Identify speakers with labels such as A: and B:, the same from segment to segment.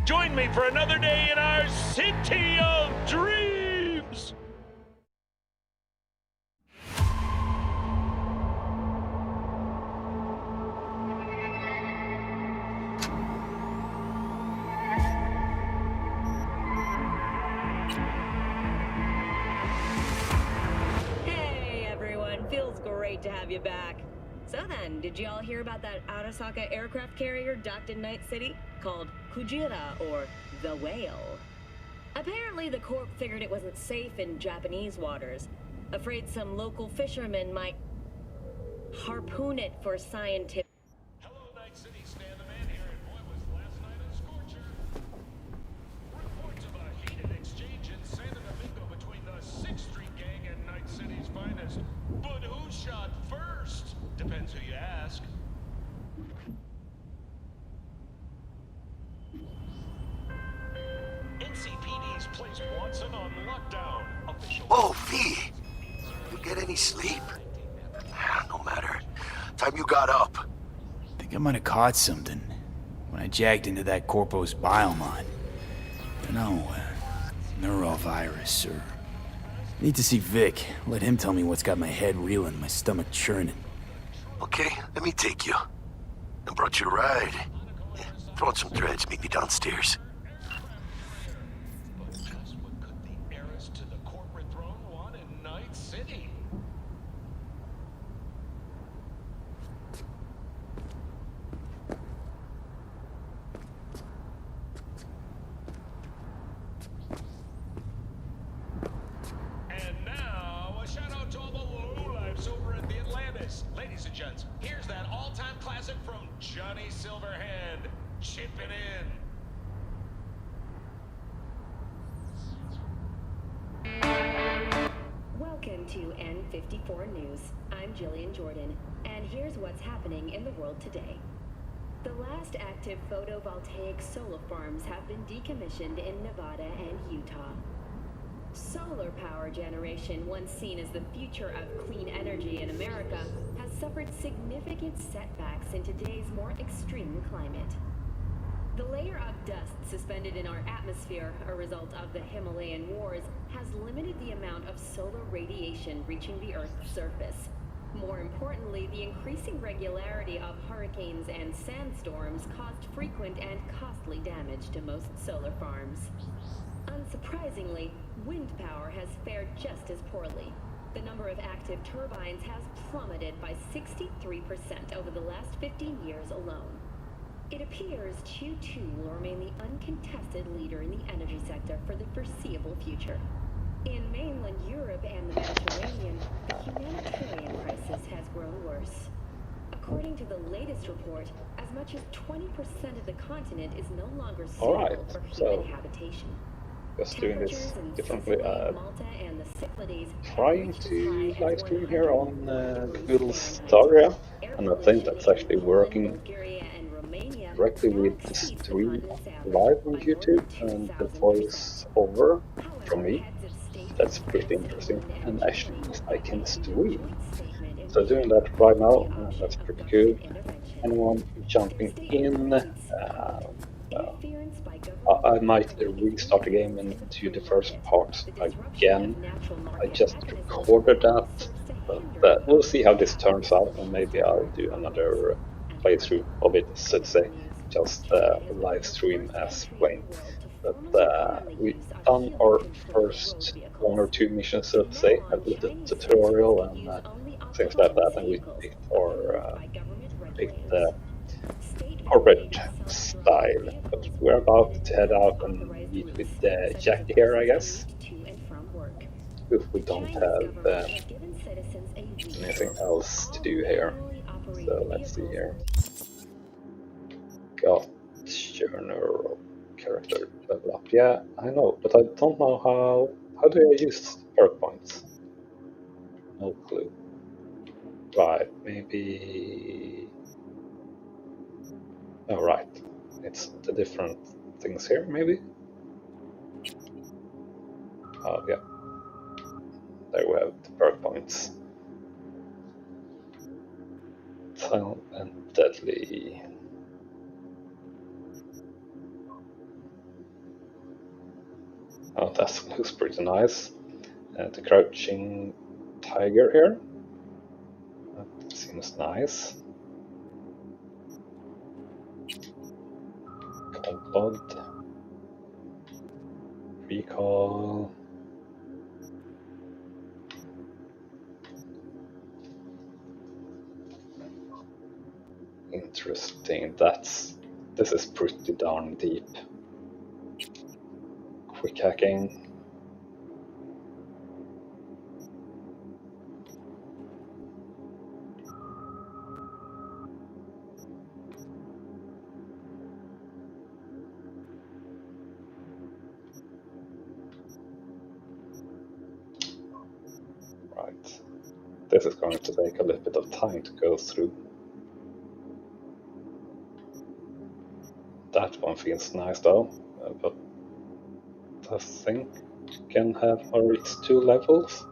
A: Join me for another day in our city of dreams!
B: Hey everyone, feels great to have you back. So then, did you all hear about that Arasaka aircraft carrier docked in Night City called Kujira, or the Whale? Apparently the Corp figured it wasn't safe in Japanese waters, afraid some local fishermen might harpoon it for scientific...
A: Hello, Night City. Stan the Man here, and boy, was last night a scorcher. Reports of a heated exchange in Santa Domingo between the 6th Street Gang and Night City's finest. But who shot first? Depends who you ask. NCPD's placed Watson on lockdown. Official.
C: Oh, V! You get any sleep? No matter. Time you got up.
D: Think I might have caught something when I jacked into that Corpo's biomon. You know, neurovirus or... Need to see Vic. Let him tell me what's got my head reeling, my stomach churning.
C: Okay, let me take you. I brought you a ride. Yeah, throw on some threads, meet me downstairs.
A: But just what could the heiress to the corporate throne want in Night City? And now, a shout out to all the lowlifes over at the Atlantis. Ladies and gents, here's that all-time classic from Johnny Silverhand, chipping in.
B: Welcome to N54 News. I'm Jillian Jordan, and here's what's happening in the world today. The last active photovoltaic solar farms have been decommissioned in Nevada and Utah. Solar power generation, once seen as the future of clean energy in America, has suffered significant setbacks in today's more extreme climate. The layer of dust suspended in our atmosphere, a result of the Himalayan wars, has limited the amount of solar radiation reaching the Earth's surface. More importantly, the increasing regularity of hurricanes and sandstorms caused frequent and costly damage to most solar farms. Unsurprisingly, wind power has fared just as poorly. The number of active turbines has plummeted by 63% over the last 15 years alone. It appears Q2 will remain the uncontested leader in the energy sector for the foreseeable future. In mainland Europe and the Mediterranean, the humanitarian crisis has grown worse. According to the latest report, as much as 20% of the continent is no longer suitable for human habitation.
E: Just doing this differently.
B: Malta and the Cyclades
E: Trying to live stream here on Google Stadia, and I think that's actually working directly with the stream live on YouTube and the voice over from me. That's pretty interesting, and actually I can stream. So doing that right now, that's pretty cool. Anyone jumping in, I might restart the game and do the first part again. I just recorded that, but we'll see how this turns out, and maybe I'll do another playthrough of it, so to say, just live stream as plain. But we've done our first 1 or 2 missions, so to say, with the tutorial and things like that, and we picked the corporate style. But we're about to head out and meet with Jackie here, I guess, if we don't have anything else to do here. So let's see here. Got journal character level up. Yeah, I know, but I don't know how do I use perk points? No clue. Right, maybe. Oh, right. It's the different things here, maybe? Oh, yeah. There we have the perk points. Silent and deadly. Oh, that looks pretty nice. The crouching tiger here. That seems nice. Cold blood. Recall. Interesting. This is pretty darn deep. Quick hacking. Right. This is going to take a little bit of time to go through. That one feels nice though, but I think you can have or it's 2 levels.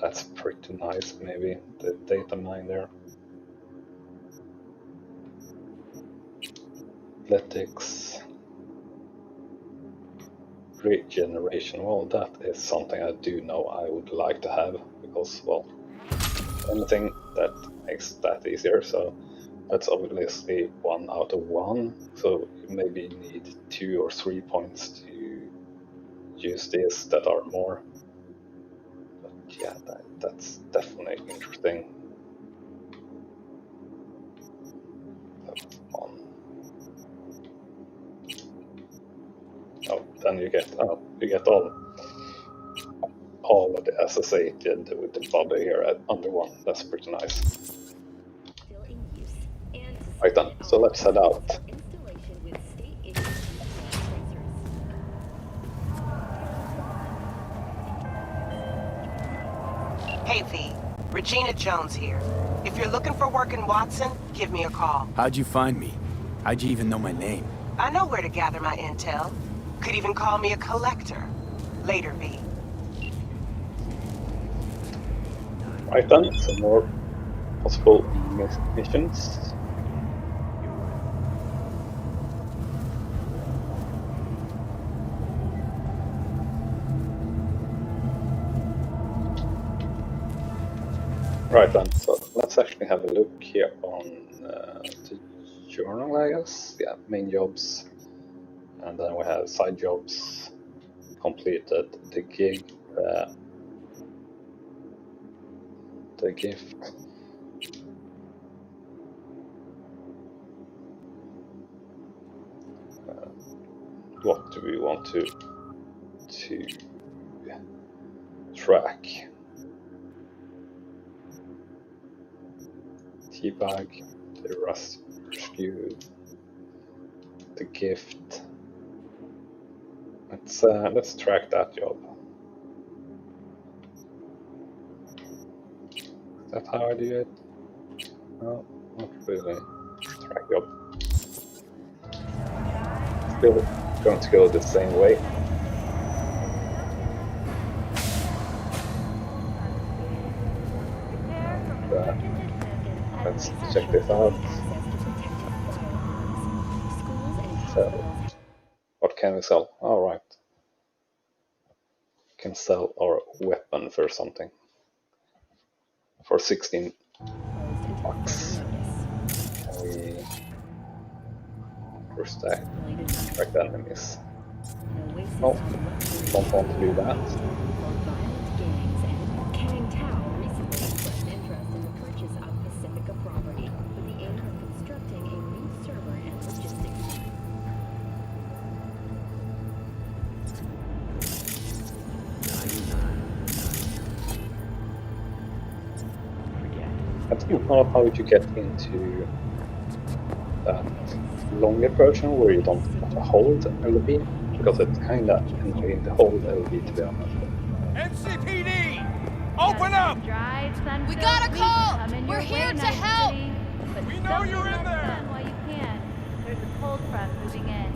E: That's pretty nice, maybe the data mine there. Athletics. Regeneration, well, that is something I do know I would like to have, because, well, anything that makes that easier, so that's obviously 1 out of 1, so you maybe need 2 or 3 points to use this that are more. But yeah, that's definitely interesting. That's fun. Oh, then you get all of the associated with the body here under one. That's pretty nice.
B: Still in use. And
E: Right then, so let's head out.
B: installation with state-issued tracers.
F: Hey V, Regina Jones here. If you're looking for work in Watson, give me a call.
D: How'd you find me? How'd you even know my name?
F: I know where to gather my intel. Could even call me a collector. Later, V.
E: Right then, some more possible missions. Right then, so let's actually have a look here on the journal, I guess. Yeah, main jobs. And then we have side jobs, completed the gig, the gift. What do we want to track? Teabag, the rescue, the gift. Let's track that job. Is that how I do it? No, not really. Track job. Still going to go the same way. Let's check this out. So, what can we sell? All right. Can sell our weapon for something. For 16 bucks. Can we stack the enemies? Oh, don't want to do that. I don't know how you get into that longer version where you don't have to hold LB, because it's kinda annoying to hold LB, to be honest.
A: NCPD! Open up!
G: We got a call! We're here to help!
A: We know you're in there!
G: While you can. There's a cold front moving in.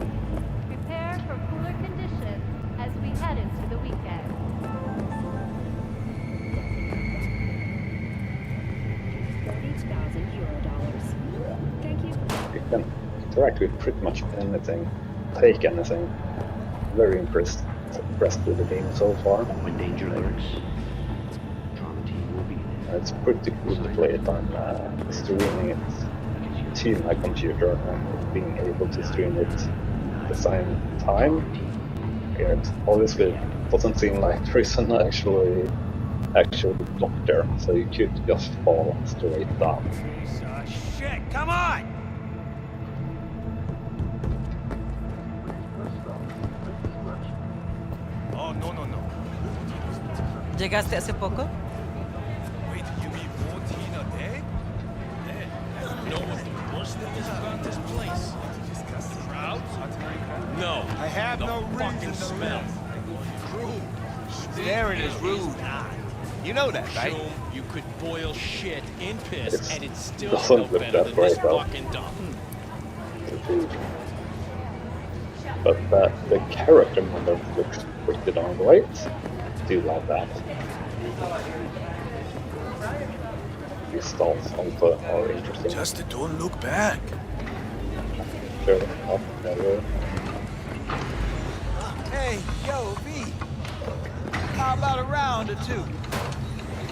G: Prepare for cooler conditions as we head into the weekend.
B: $30,000 Euro.
E: You can interact with pretty much anything, take anything. Very impressed with the game so far.
H: When danger lurks, drama team will be there.
E: It's pretty cool to play it on streaming it to my computer and being able to stream it at the same time. Yeah, it obviously doesn't seem like there is an actual block there, so you could just fall straight down.
D: Shit, come on! Oh, no.
I: ¿Llegaste hace poco?
D: Wait, you mean 14 a day?
A: You know what's the worst thing is about this place? Crowds? No.
J: I have
A: the
J: no
A: fucking
J: reason to
A: smell.
J: There it is, rude. You know that, right?
A: Assume you could boil shit in piss
E: It's-
A: and it's still
E: doesn't
A: no
E: look
A: better
E: that
A: than
E: great,
A: this
E: though.
A: fucking dump.
E: But the character model looks pretty darn great. Do love that. These stalls also are interesting.
D: Just don't look back.
E: Sure, up, never.
J: Hey, yo, V. How about a round or two?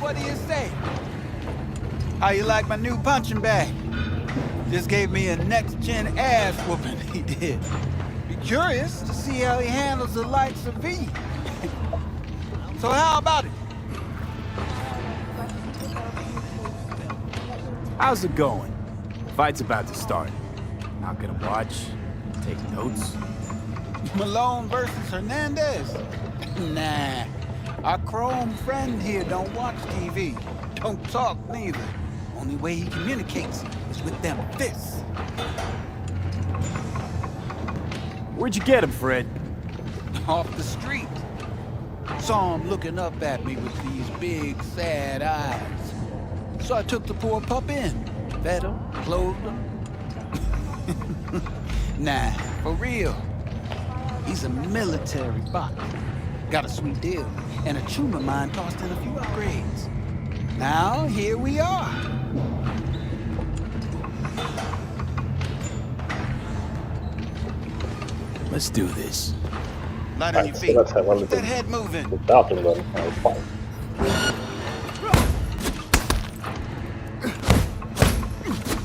J: What do you say? How you like my new punching bag? Just gave me a next-gen ass whooping, he did. Be curious to see how he handles the likes of V. So how about it?
D: How's it going? Fight's about to start. Not gonna watch, take notes.
J: Malone versus Hernandez? Nah. Our Chrome friend here don't watch TV. Don't talk neither. Only way he communicates is with them fists.
D: Where'd you get him, Fred?
J: Off the street. Saw him looking up at me with these big, sad eyes. So I took the poor pup in. Fed him, clothed him. Nah, for real. He's a military bot. Got a sweet deal, and a tumor mine tossed in a few upgrades. Now, here we are.
D: Let's do this.
J: Light on your
E: Right, so
J: feet.
E: let's have a
J: Keep that
E: little
J: head moving.
E: without him then I'll fight.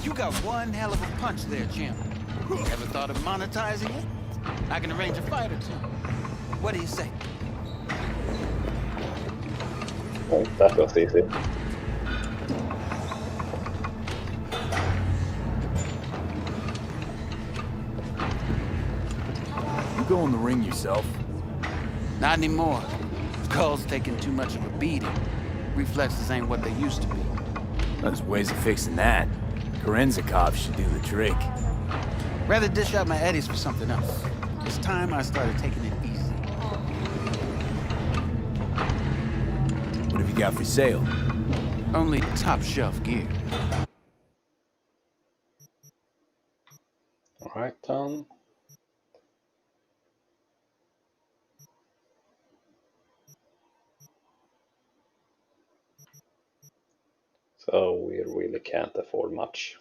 J: You got one hell of a punch there, champ. Ever thought of monetizing it? I can arrange a fight or two. What do you say?
E: Well, that was easy.
D: You go in the ring yourself.
J: Not anymore. Skull's taking too much of a beating. Reflexes ain't what they used to be.
D: There's ways of fixing that. Korenzakov should do the trick.
J: Rather dish out my eddies for something else. It's time I started taking it easy.
D: What have you got for sale?
J: Only top shelf gear.
E: Alright, so we really can't afford much.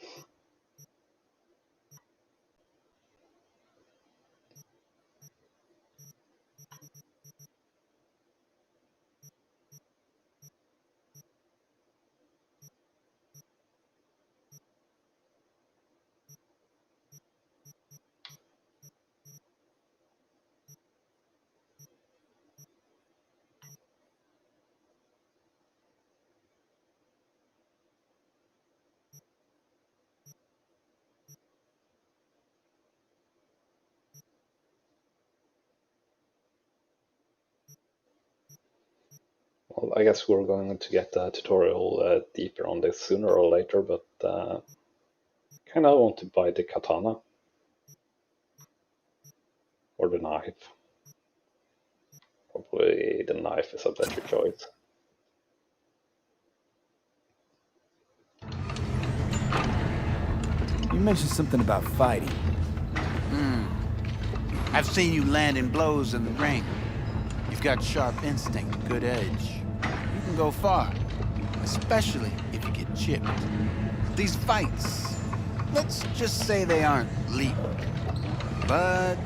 E: Well, I guess we're going to get a tutorial deeper on this sooner or later, but kind of want to buy the katana. Or the knife. Probably the knife is a better choice.
D: You mentioned something about fighting.
J: I've seen you landing blows in the ring. You've got sharp instinct, good edge. You can go far, especially if you get chipped. These fights, let's just say they aren't legal, but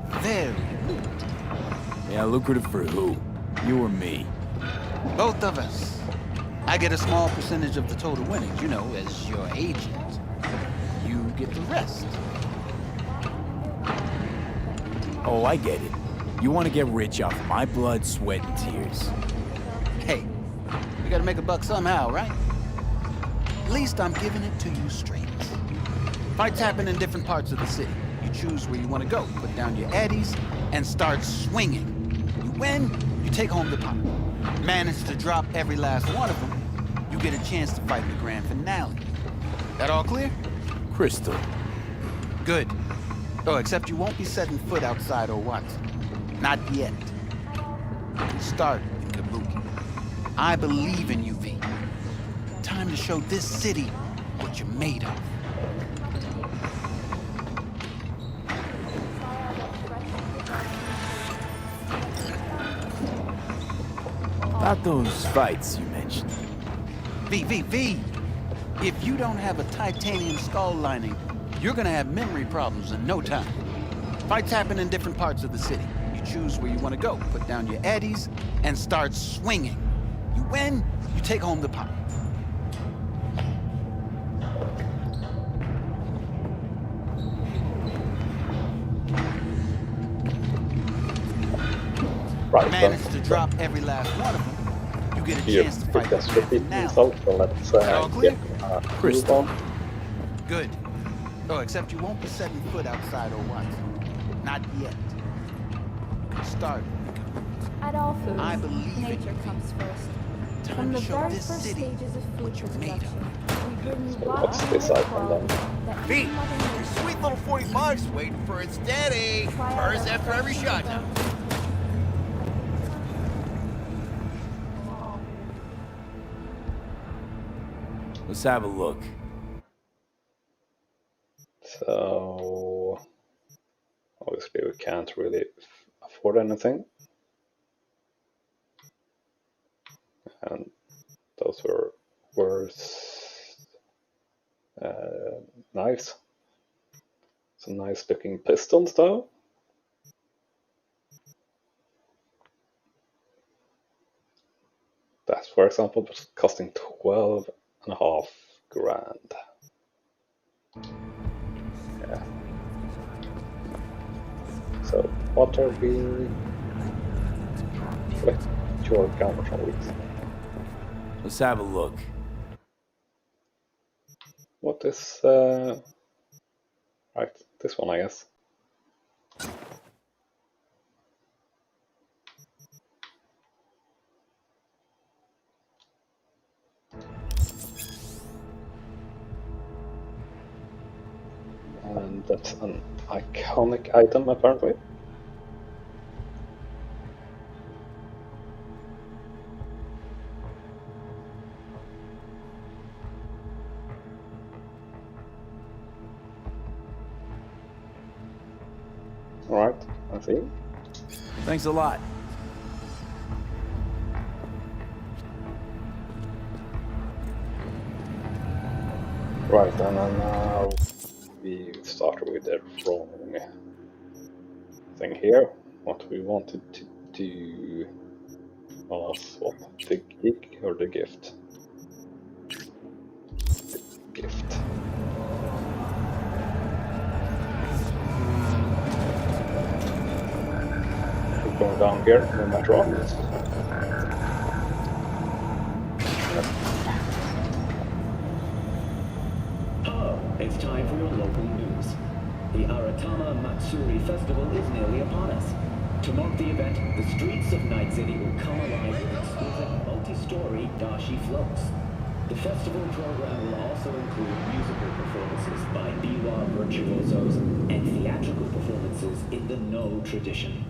J: very lucrative.
D: Yeah, lucrative for who? You or me?
J: Both of us. I get a small percentage of the total winnings, you know, as your agent. You get the rest.
D: Oh, I get it. You want to get rich off my blood, sweat, and tears.
J: Hey, we gotta make a buck somehow, right? At least I'm giving it to you straight. Fights happen in different parts of the city. You choose where you want to go, put down your addies, and start swinging. You win, you take home the pot. Manage to drop every last one of them, you get a chance to fight in the grand finale. That all clear?
D: Crystal.
J: Good. Oh, except you won't be setting foot outside Owatsu. Not yet. You can start in Kabuki. I believe in you, V. Time to show this city what you're made of.
D: About those fights you mentioned.
J: V. If you don't have a titanium skull lining, you're gonna have memory problems in no time. Fights happen in different parts of the city. You choose where you want to go, put down your addies, and start swinging. You win, you take home the pot.
E: Right,
J: Manage to drop every last one of them, you get a
E: here,
J: chance to
E: it
J: fight
E: just
J: the grand
E: repeats
J: finale.
E: itself, so let's
J: All clear?
E: get move
D: Crystal.
E: on.
J: Good. Oh, except you won't be setting foot outside Owatsu. Not yet. You can start.
G: At all foods,
J: I believe in
G: nature
J: you.
G: comes first.
J: Time
G: From
J: to
G: the
J: show
G: very
J: this
G: first
J: city
G: stages of food
J: what you're made
G: production,
J: of.
G: we bring
E: So
G: raw
E: what's this
G: animal
E: item then?
G: products that
I: Pete,
G: Mother Nature
I: sweet little 45's waiting for its daddy.
G: Try out
I: Purrs
G: our
I: after every
G: fresh
I: shot
G: sugar.
I: now.
D: Let's have a look.
E: So obviously we can't really afford anything. And those were nice. Some nice looking pistons though. That, for example, was costing 12.5 grand. Yeah. So what are we? Select your gun from weeks.
D: Let's have a look.
E: What is right? This one, I guess. And that's an iconic item, apparently. Alright, I see.
D: Thanks a lot.
E: Right, and then now we start with the wrong thing here. What we wanted to do was what? The gig or the gift? The gift. We're going down here, no matter what.
K: It's time for your local news. The Aratama Matsuri Festival is nearly upon us. To mark the event, the streets of Night City will come alive with exquisite multi-story dashi floats. The festival program will also include musical performances by biwa virtuosos and theatrical performances in the No tradition.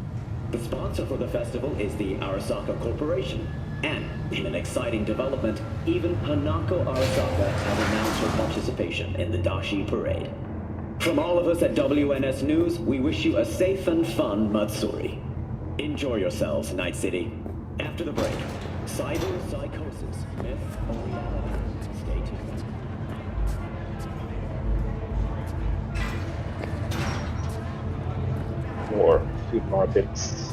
K: The sponsor for the festival is the Arasaka Corporation. And, in an exciting development, even Hanako Arasaka has announced her participation in the Dashi Parade. From all of us at WNS News, we wish you a safe and fun Matsuri. Enjoy yourselves, Night City. After the break, cyber psychosis, myth or reality. Stay tuned.
E: few more bits.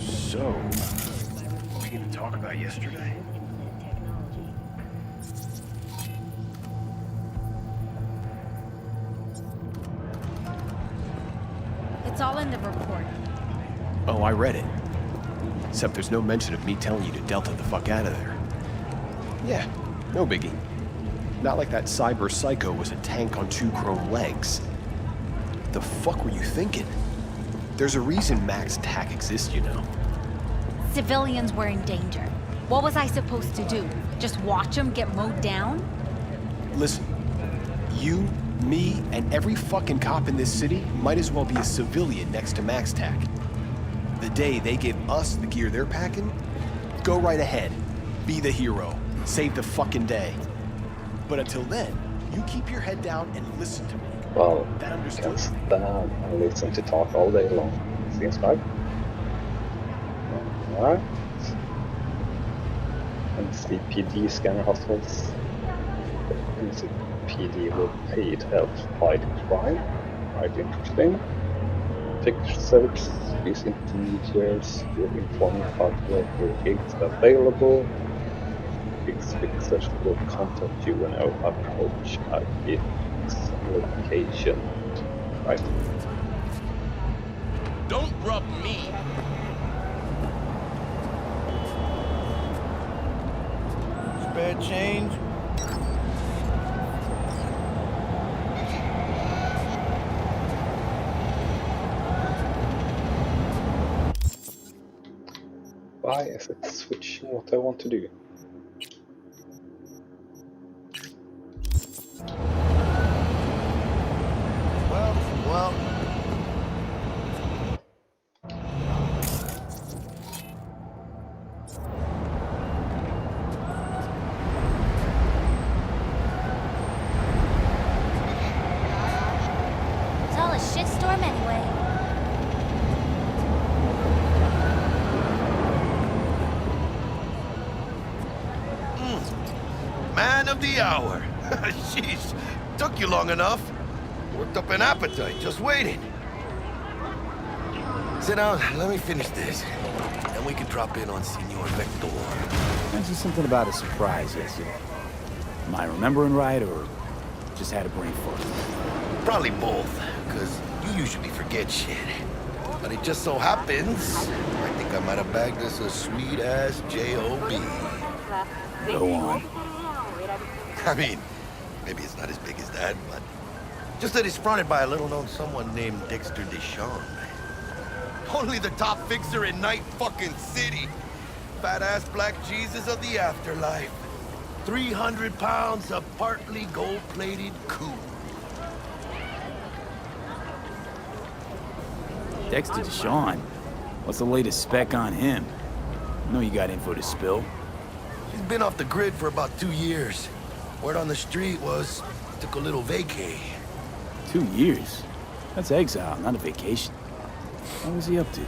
C: So, what are we gonna talk about yesterday?
L: It's all in the report.
M: Oh, I read it. Except there's no mention of me telling you to Delta the fuck out of there. Yeah, no biggie. Not like that cyber psycho was a tank on 2 chrome legs. The fuck were you thinking? There's a reason Max TAC exists, you know.
L: Civilians were in danger. What was I supposed to do? Just watch them get mowed down?
M: Listen, you, me, and every fucking cop in this city might as well be a civilian next to Max TAC. The day they give us the gear they're packing, go right ahead. Be the hero. Save the fucking day. But until then, you keep your head down and listen to me.
E: Well,
M: That
E: I
M: understood?
E: can stand and listen to talk all day long, seems like. Alright. And the PD scanner hospitals. The PD will pay to help fight crime. Quite interesting. Pictures, these intermediaries will inform you about where gigs available. Gigs fixers will contact you when you approach a gig's location. Right.
I: Don't rub me. Spare change.
E: Why is it switching what I want to do?
I: Well.
L: It's all a shitstorm anyway.
I: Man of the hour. Jeez, took you long enough. Worked up an appetite, just waiting. Sit down, let me finish this. Then we can drop in on Senor Vector.
D: Mentioned something about a surprise yesterday. Am I remembering right, or just had a brain fart?
I: Probably both, because you usually forget shit. But it just so happens, I think I might have bagged us a sweet-ass J.O.B.
D: Go on.
I: I mean, maybe it's not as big as that, but just that it's fronted by a little-known someone named Dexter Deshawn. Only the top fixer in Night fucking City. Fat-ass black Jesus of the afterlife. 300 pounds of partly gold-plated cool.
D: Dexter Deshawn. What's the latest spec on him? I know you got info to spill.
I: He's been off the grid for about 2 years. Word on the street was he took a little vacay.
D: 2 years? That's exile, not a vacation. What was he up to?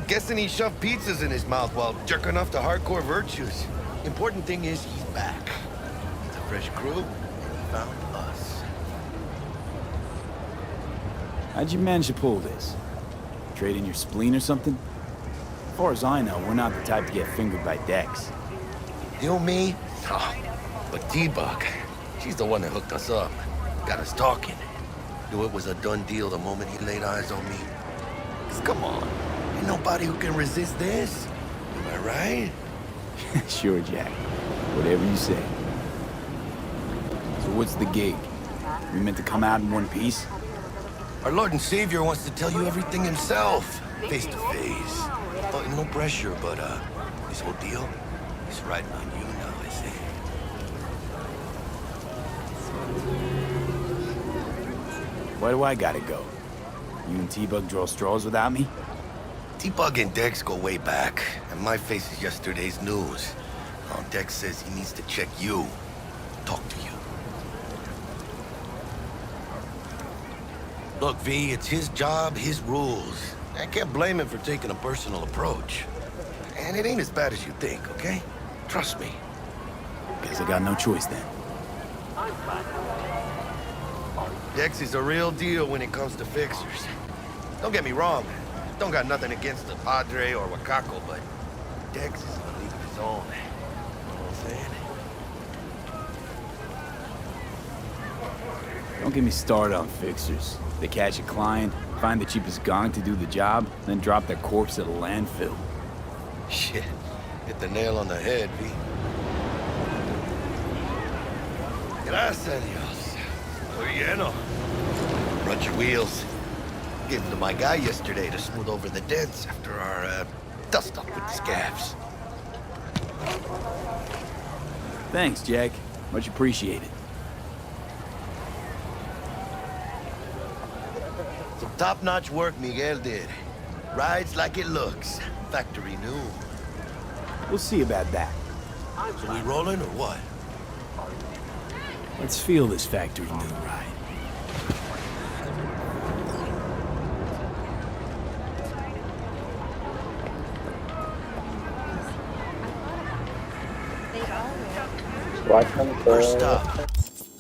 I: Guessing he shoved pizzas in his mouth while jerking off to hardcore virtues. Important thing is he's back. It's a fresh crew, and he found us.
D: How'd you manage to pull this? Trade in your spleen or something? As far as I know, we're not the type to get fingered by Dex.
I: You, me? Oh, but T-Bug, she's the one that hooked us up. Got us talking. Knew it was a done deal the moment he laid eyes on me. 'Cause come on, ain't nobody who can resist this. Am I right?
D: Sure, Jack. Whatever you say. So what's the gig? We meant to come out in one piece?
I: Our Lord and Savior wants to tell you everything himself, face to face. No pressure, but this whole deal is riding on you now, I say.
D: Why do I gotta go? You and T-Bug draw straws without me?
I: T-Bug and Dex go way back, and my face is yesterday's news. Dex says he needs to check you.
C: talk to you. Look, V, it's his job, his rules. I can't blame him for taking a personal approach. And it ain't as bad as you think, okay? Trust me.
D: Guess I got no choice then.
C: Dex is a real deal when it comes to fixers. Don't get me wrong. Don't got nothing against the Padre or Wakako, but Dex is in a league of his own. You know what I'm saying?
D: Don't get me started on fixers. They catch a client, find the cheapest gong to do the job, then drop their corpse at a landfill.
C: Shit. Hit the nail on the head, V. Gracias a Dios. Muy lleno. Brought your wheels. Gave them to my guy yesterday to smooth over the dents after our dust up with the scabs.
D: Thanks, Jack. Much appreciated.
C: Some top-notch work Miguel did. Rides like it looks. Factory new.
D: We'll see about that.
C: So we rolling or what?
D: Let's feel this factory new ride.
E: Right hand,
C: First stop.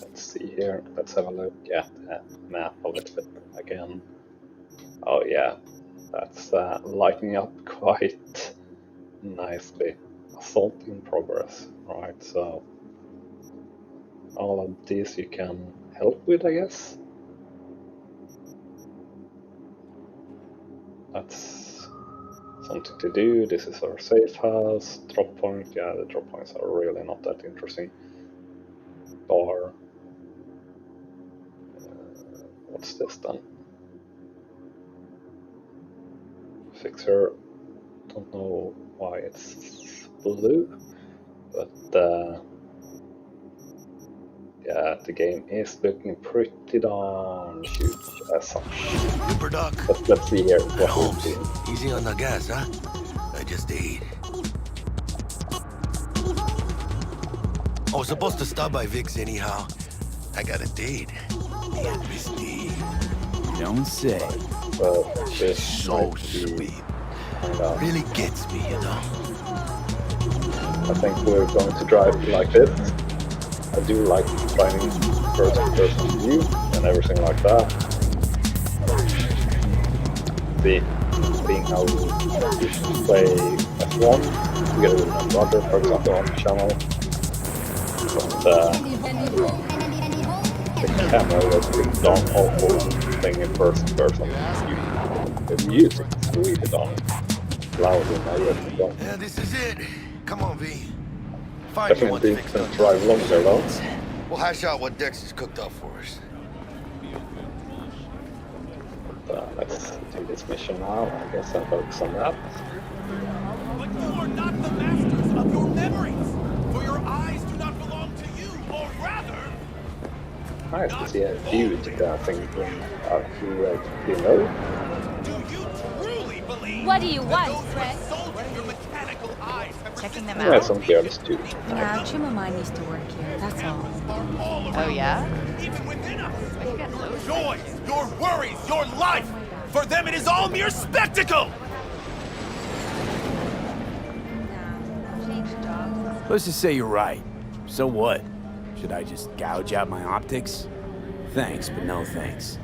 E: let's see here. Let's have a look at the map a little bit again. Oh yeah, that's lighting up quite nicely. Assault in progress. Right, so all of these you can help with, I guess. That's something to do. This is our safe house. Drop point. Yeah, the drop points are really not that interesting. Bar. What's this then? Fixer. Don't know why it's blue, but yeah, the game is looking pretty darn huge as such. But let's see here what we'll see.
C: Easy on the gas, huh? I just ate. I was supposed to stop by Vic's anyhow. I got a date. Me and Misty.
D: Don't say.
E: But this
C: So sweet. Really gets me, you know.
E: I think we're going to drive like this. I do like driving first-person view and everything like that. Seeing how you can play F1 together with my brother, for example, on the channel. But the camera was really darn awful playing in first-person view. The music is really darn loud in my ears as well.
C: Yeah, this is it. Come on, V. Find you one
E: Definitely
C: fixed
E: can
C: up.
E: drive longer though.
C: We'll hash out what Dex has cooked up for us.
E: Let's do this mission now, I guess, and focus on that.
A: But you are not the masters of your memories, for your eyes do not belong to you, or rather...
E: Nice to see a huge thing from our hero, you know?
A: Do you truly believe
L: What do you want,
A: those
L: Fred?
A: who sold you your mechanical eyes have
N: Checking them
E: Yeah,
N: out?
E: some girls too.
N: Yeah, Chimamine used to work here, that's all.
A: are all around
N: Oh, yeah?
A: us, even within us?
N: I got those.
A: Joy, your worries, your life! For them it is all mere spectacle!
D: Let's just say you're right. So what? Should I just gouge out my optics? Thanks, but no thanks.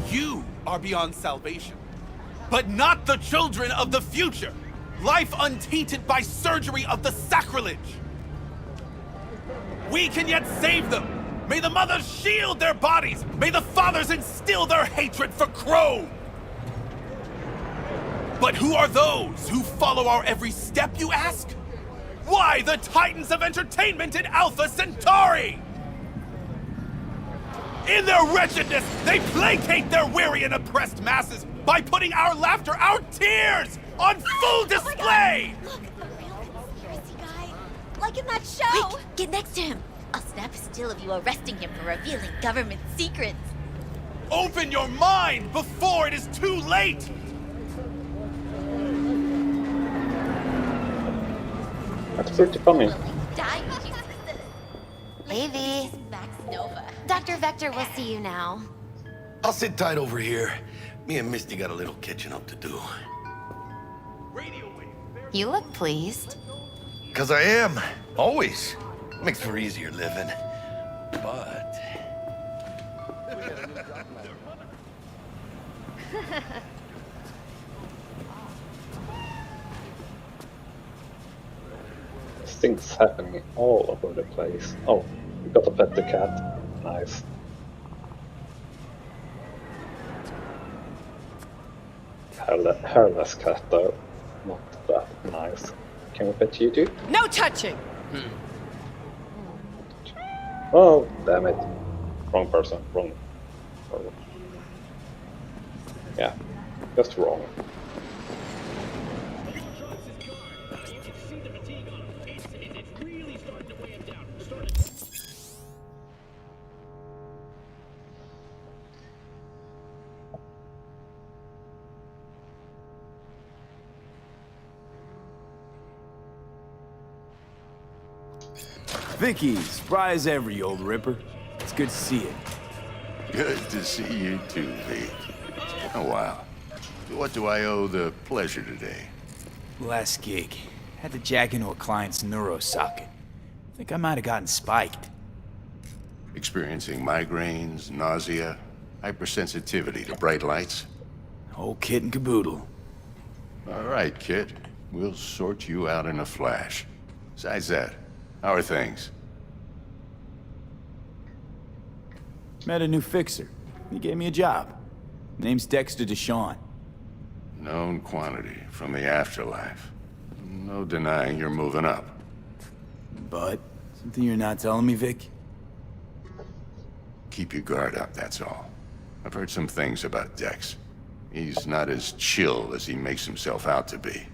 A: You are beyond salvation, but not the children of the future. Life untainted by surgery of the sacrilege. We can yet save them. May the mothers shield their bodies. May the fathers instill their hatred for Crow. But who are those who follow our every step, you ask? Why the titans of entertainment in Alpha Centauri? In their wretchedness, they placate their weary and oppressed masses by putting our laughter, our tears, on full display!
O: Look, a real conspiracy guy. Like in that show! Quick, get next to him! I'll snap a still of you arresting him for revealing government secrets.
A: Open your mind before it is too late!
E: That's pretty funny.
O: Die, Jesus. Hey, V. Max Nova. Dr. Vector will see you now.
I: I'll sit tight over here. Me and Misty got a little catching up to do.
O: You look pleased.
I: 'Cause I am. Always. Makes for easier living. But...
E: There's things happening all over the place. Oh, we got to pet the cat. Nice. Hairless cat though. Not that nice. Can we pet you too?
P: No touching!
E: Oh, damn it. Wrong person. Wrong. Yeah, just wrong.
D: Vicky, spry as ever, you old ripper. It's good to see you.
Q: Good to see you too, V. Oh, wow. What do I owe the pleasure today?
D: Last gig. Had to jack into a client's neuro socket. Think I might have gotten spiked.
Q: Experiencing migraines, nausea, hypersensitivity to bright lights?
D: Whole kit and caboodle.
Q: All right, kid. We'll sort you out in a flash. Besides that, how are things?
D: Met a new fixer. He gave me a job. Name's Dexter Deshawn.
Q: Known quantity from the afterlife. No denying you're moving up.
D: But, something you're not telling me, Vic?
Q: Keep your guard up, that's all. I've heard some things about Dex. He's not as chill as he makes himself out to be.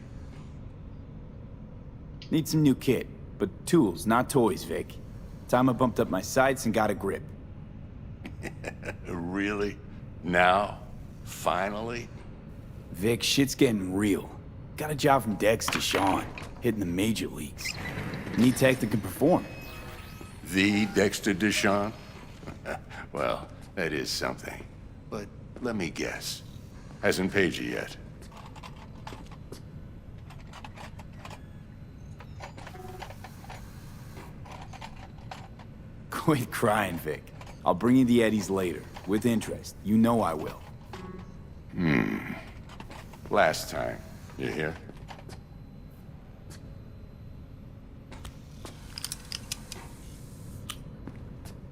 D: Need some new kit, but tools, not toys, Vic. Time I bumped up my sights and got a grip.
Q: Really? Now? Finally?
D: Vic, shit's getting real. Got a job from Dex Deshawn, hitting the major leagues. Need tech that can perform.
Q: The Dexter Deshawn? Well, that is something. But let me guess. Hasn't paid you yet.
D: Quit crying, Vic. I'll bring you the eddies later, with interest. You know I will.
Q: Last time. You hear?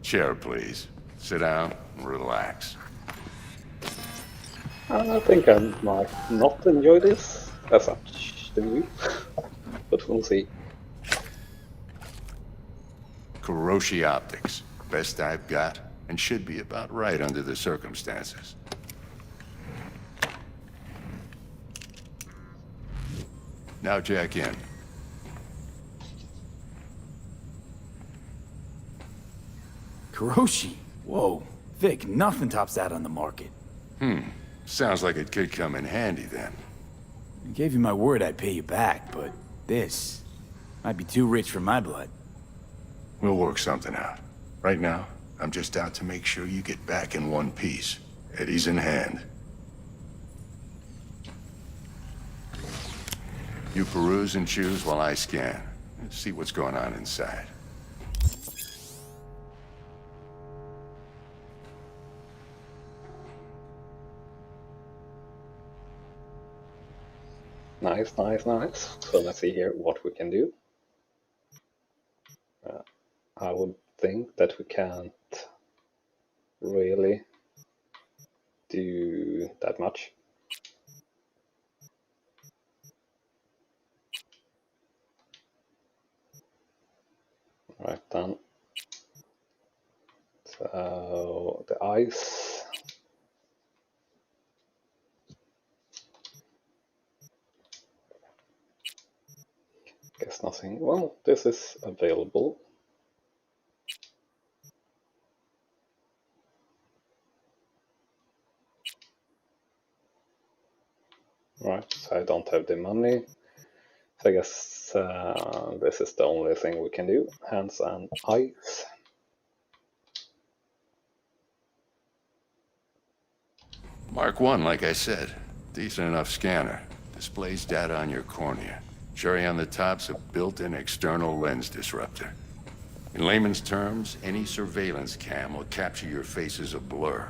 Q: Chair, please. Sit down and relax.
E: I think I might not enjoy this as much, do you? But we'll see.
Q: Kuroshi Optics. Best I've got, and should be about right under the circumstances. Now jack in.
D: Kuroshi? Whoa. Vic, nothing tops that on the market.
Q: Sounds like it could come in handy then.
D: I gave you my word I'd pay you back, but this might be too rich for my blood.
Q: We'll work something out. Right now, I'm just out to make sure you get back in one piece. Eddie's in hand. You peruse and choose while I scan. Let's see what's going on inside.
E: Nice, nice, nice. So let's see here what we can do. I would think that we can't really do that much. Right then. So the ice. Guess nothing. Well, this is available. Right, so I don't have the money. So I guess this is the only thing we can do. Hands and eyes.
Q: Mark 1, like I said. Decent enough scanner. Displays data on your cornea. Cherry on the top's a built-in external lens disruptor. In layman's terms, any surveillance cam will capture your face as a blur.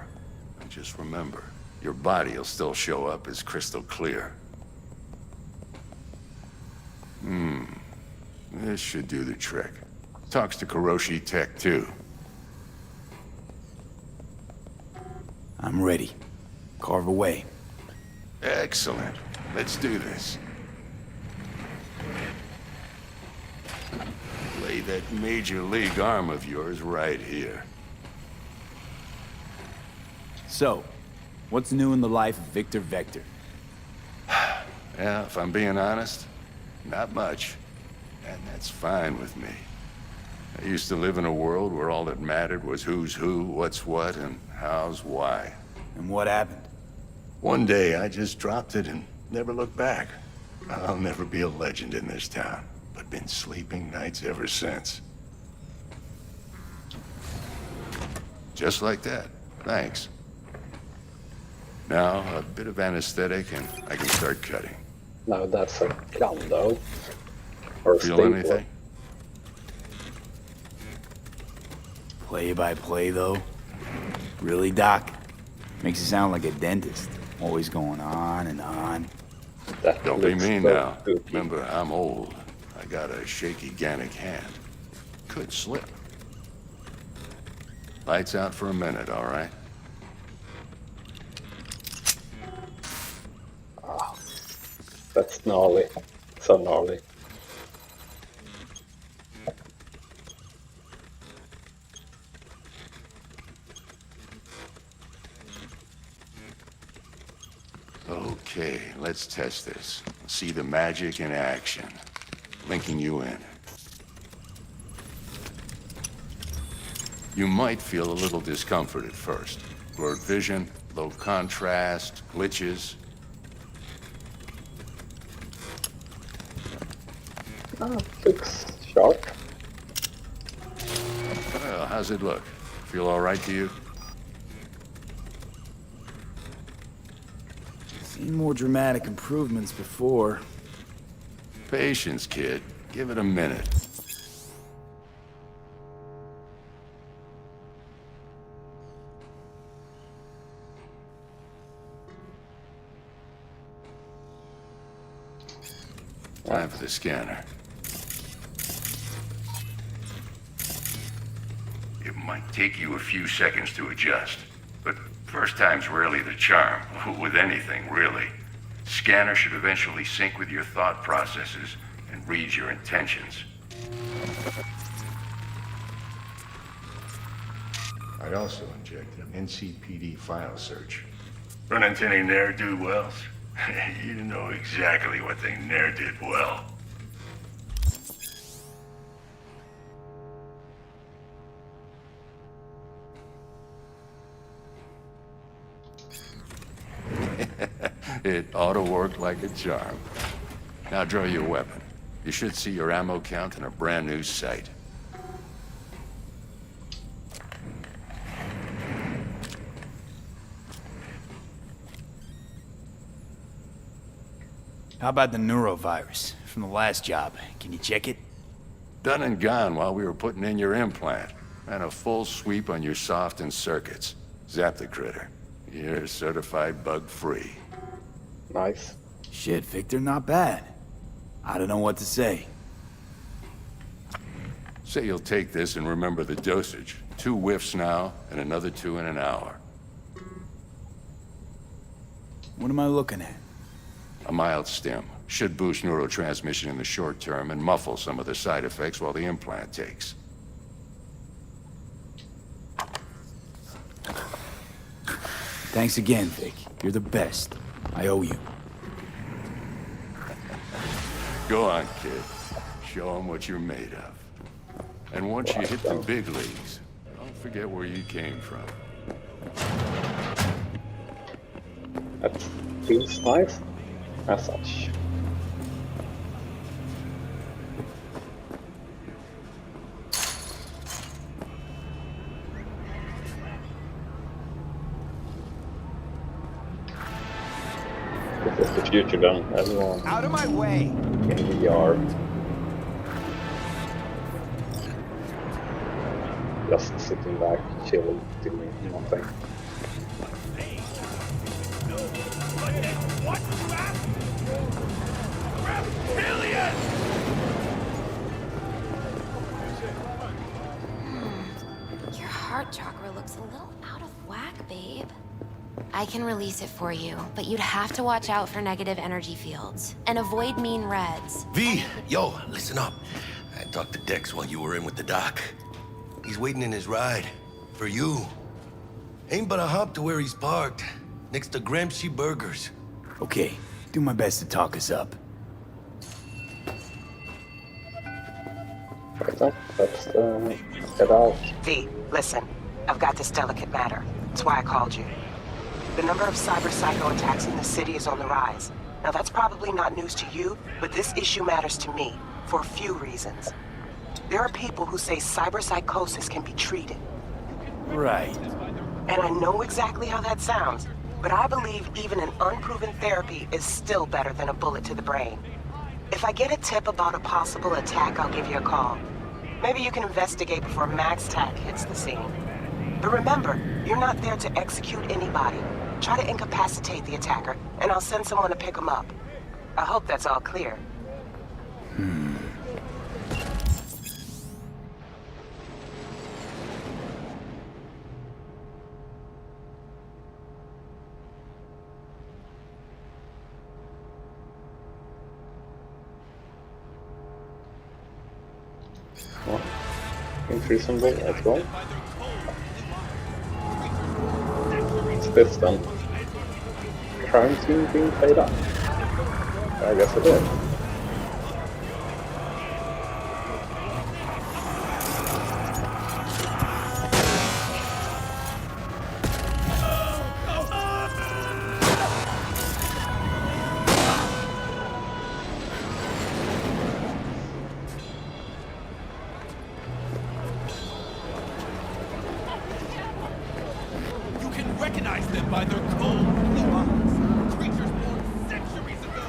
Q: And just remember, your body will still show up as crystal clear. This should do the trick. Talks to Kuroshi Tech, too.
D: I'm ready. Carve away.
Q: Excellent. Let's do this. Lay that major league arm of yours right here.
D: So, what's new in the life of Victor Vector?
Q: Yeah, if I'm being honest, not much. And that's fine with me. I used to live in a world where all that mattered was who's who, what's what, and how's why.
D: And what happened?
Q: One day, I just dropped it and never looked back. I'll never be a legend in this town, but been sleeping nights ever since. Just like that. Thanks. Now, a bit of anesthetic and I can start cutting.
E: No, that's a gun, though. Or a
Q: Feel
E: stapler.
Q: anything?
D: Play by play, though? Really, Doc? Makes you sound like a dentist. Always going on and on.
E: That
Q: Don't be
E: looks
Q: mean
E: so
Q: now.
E: spooky.
Q: Remember, I'm old. I got a shaky Gannic hand. Could slip. Lights out for a minute, all right?
E: Ah, that's gnarly. So gnarly.
Q: Okay, let's test this. See the magic in action. Linking you in. You might feel a little discomfort at first. Blurred vision, low contrast, glitches.
E: Ah, looks sharp.
Q: Well, how's it look? Feel all right to you?
D: Seen more dramatic improvements before.
Q: Patience, kid. Give it a minute. Time for the scanner. It might take you a few seconds to adjust, but first time's rarely the charm, with anything, really. Scanner should eventually sync with your thought processes and read your intentions. I'd also inject an NCPD file search. Run into any ne'er-do-wells? You know exactly what they ne'er did well. It ought to work like a charm. Now draw your weapon. You should see your ammo count in a brand new sight.
D: How about the neurovirus from the last job? Can you check it?
Q: Done and gone while we were putting in your implant. And a full sweep on your soft and circuits. Zap the critter. You're certified bug-free.
E: Nice.
D: Shit, Victor, not bad. I don't know what to say.
Q: Say you'll take this and remember the dosage. 2 whiffs now, and another 2 in an hour.
D: What am I looking at?
Q: A mild stim. Should boost neurotransmission in the short term and muffle some of the side effects while the implant takes.
D: Thanks again, Vic. You're the best. I owe you.
Q: Go on, kid. Show them what you're made of. And once you hit the big leagues, don't forget where you came from.
E: That feels nice. As such. future then. Everyone
J: Out of my way.
E: in VR. Just sitting back, chilling, doing nothing.
O: Your heart chakra looks a little out of whack, babe. I can release it for you, but you'd have to watch out for negative energy fields and avoid mean reds.
I: V, yo, listen up. I talked to Dex while you were in with the doc. He's waiting in his ride. For you. Ain't but a hop to where he's parked. Next to Gramsci Burgers.
D: Okay, do my best to talk us up.
E: Right then, let's get out.
F: V, listen. I've got this delicate matter. That's why I called you. The number of cyber psycho attacks in the city is on the rise. Now that's probably not news to you, but this issue matters to me for a few reasons. There are people who say cyberpsychosis can be treated.
D: Right.
F: And I know exactly how that sounds, but I believe even an unproven therapy is still better than a bullet to the brain. If I get a tip about a possible attack, I'll give you a call. Maybe you can investigate before MaxTac hits the scene. But remember, you're not there to execute anybody. Try to incapacitate the attacker, and I'll send someone to pick him up. I hope that's all clear.
E: Well, increasingly as well. What's this then? Crime scene being played up? I guess it is.
P: You can recognize them by their cold blue eyes. Creatures born centuries ago.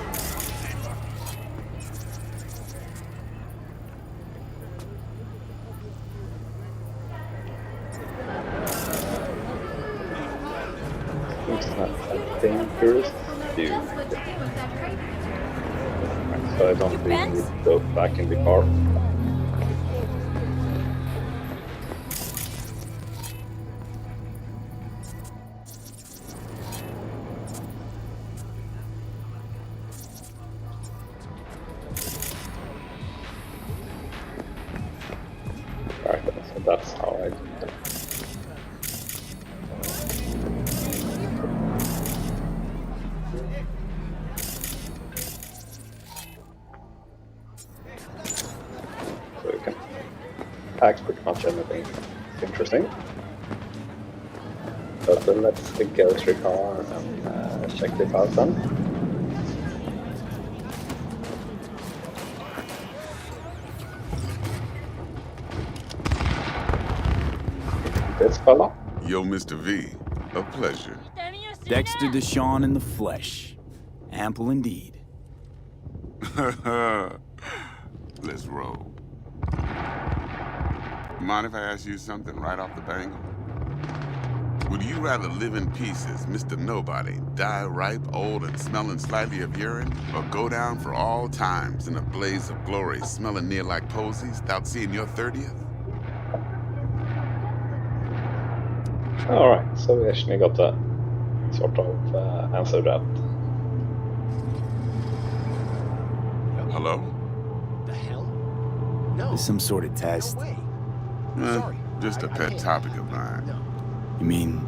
E: Seems not a dangerous dude. So I don't really need to go back in the car. Right, so that's how I do that. So you can hack pretty much anything interesting. But let's go to the car and check this out then. This fella.
R: Yo, Mr. V, a pleasure.
D: Dexter Deshawn in the flesh. Ample indeed.
R: Let's roll. Mind if I ask you something right off the bangle? Would you rather live in pieces, Mr. Nobody, die ripe, old, and smelling slightly of urine, or go down for all times in a blaze of glory, smelling near like posies, without seeing your 30th?
E: Alright, so we actually got to sort of answer that.
R: Hello?
M: The hell? No.
D: This some sort of test?
M: No way.
R: Just a pet topic of mine.
D: You mean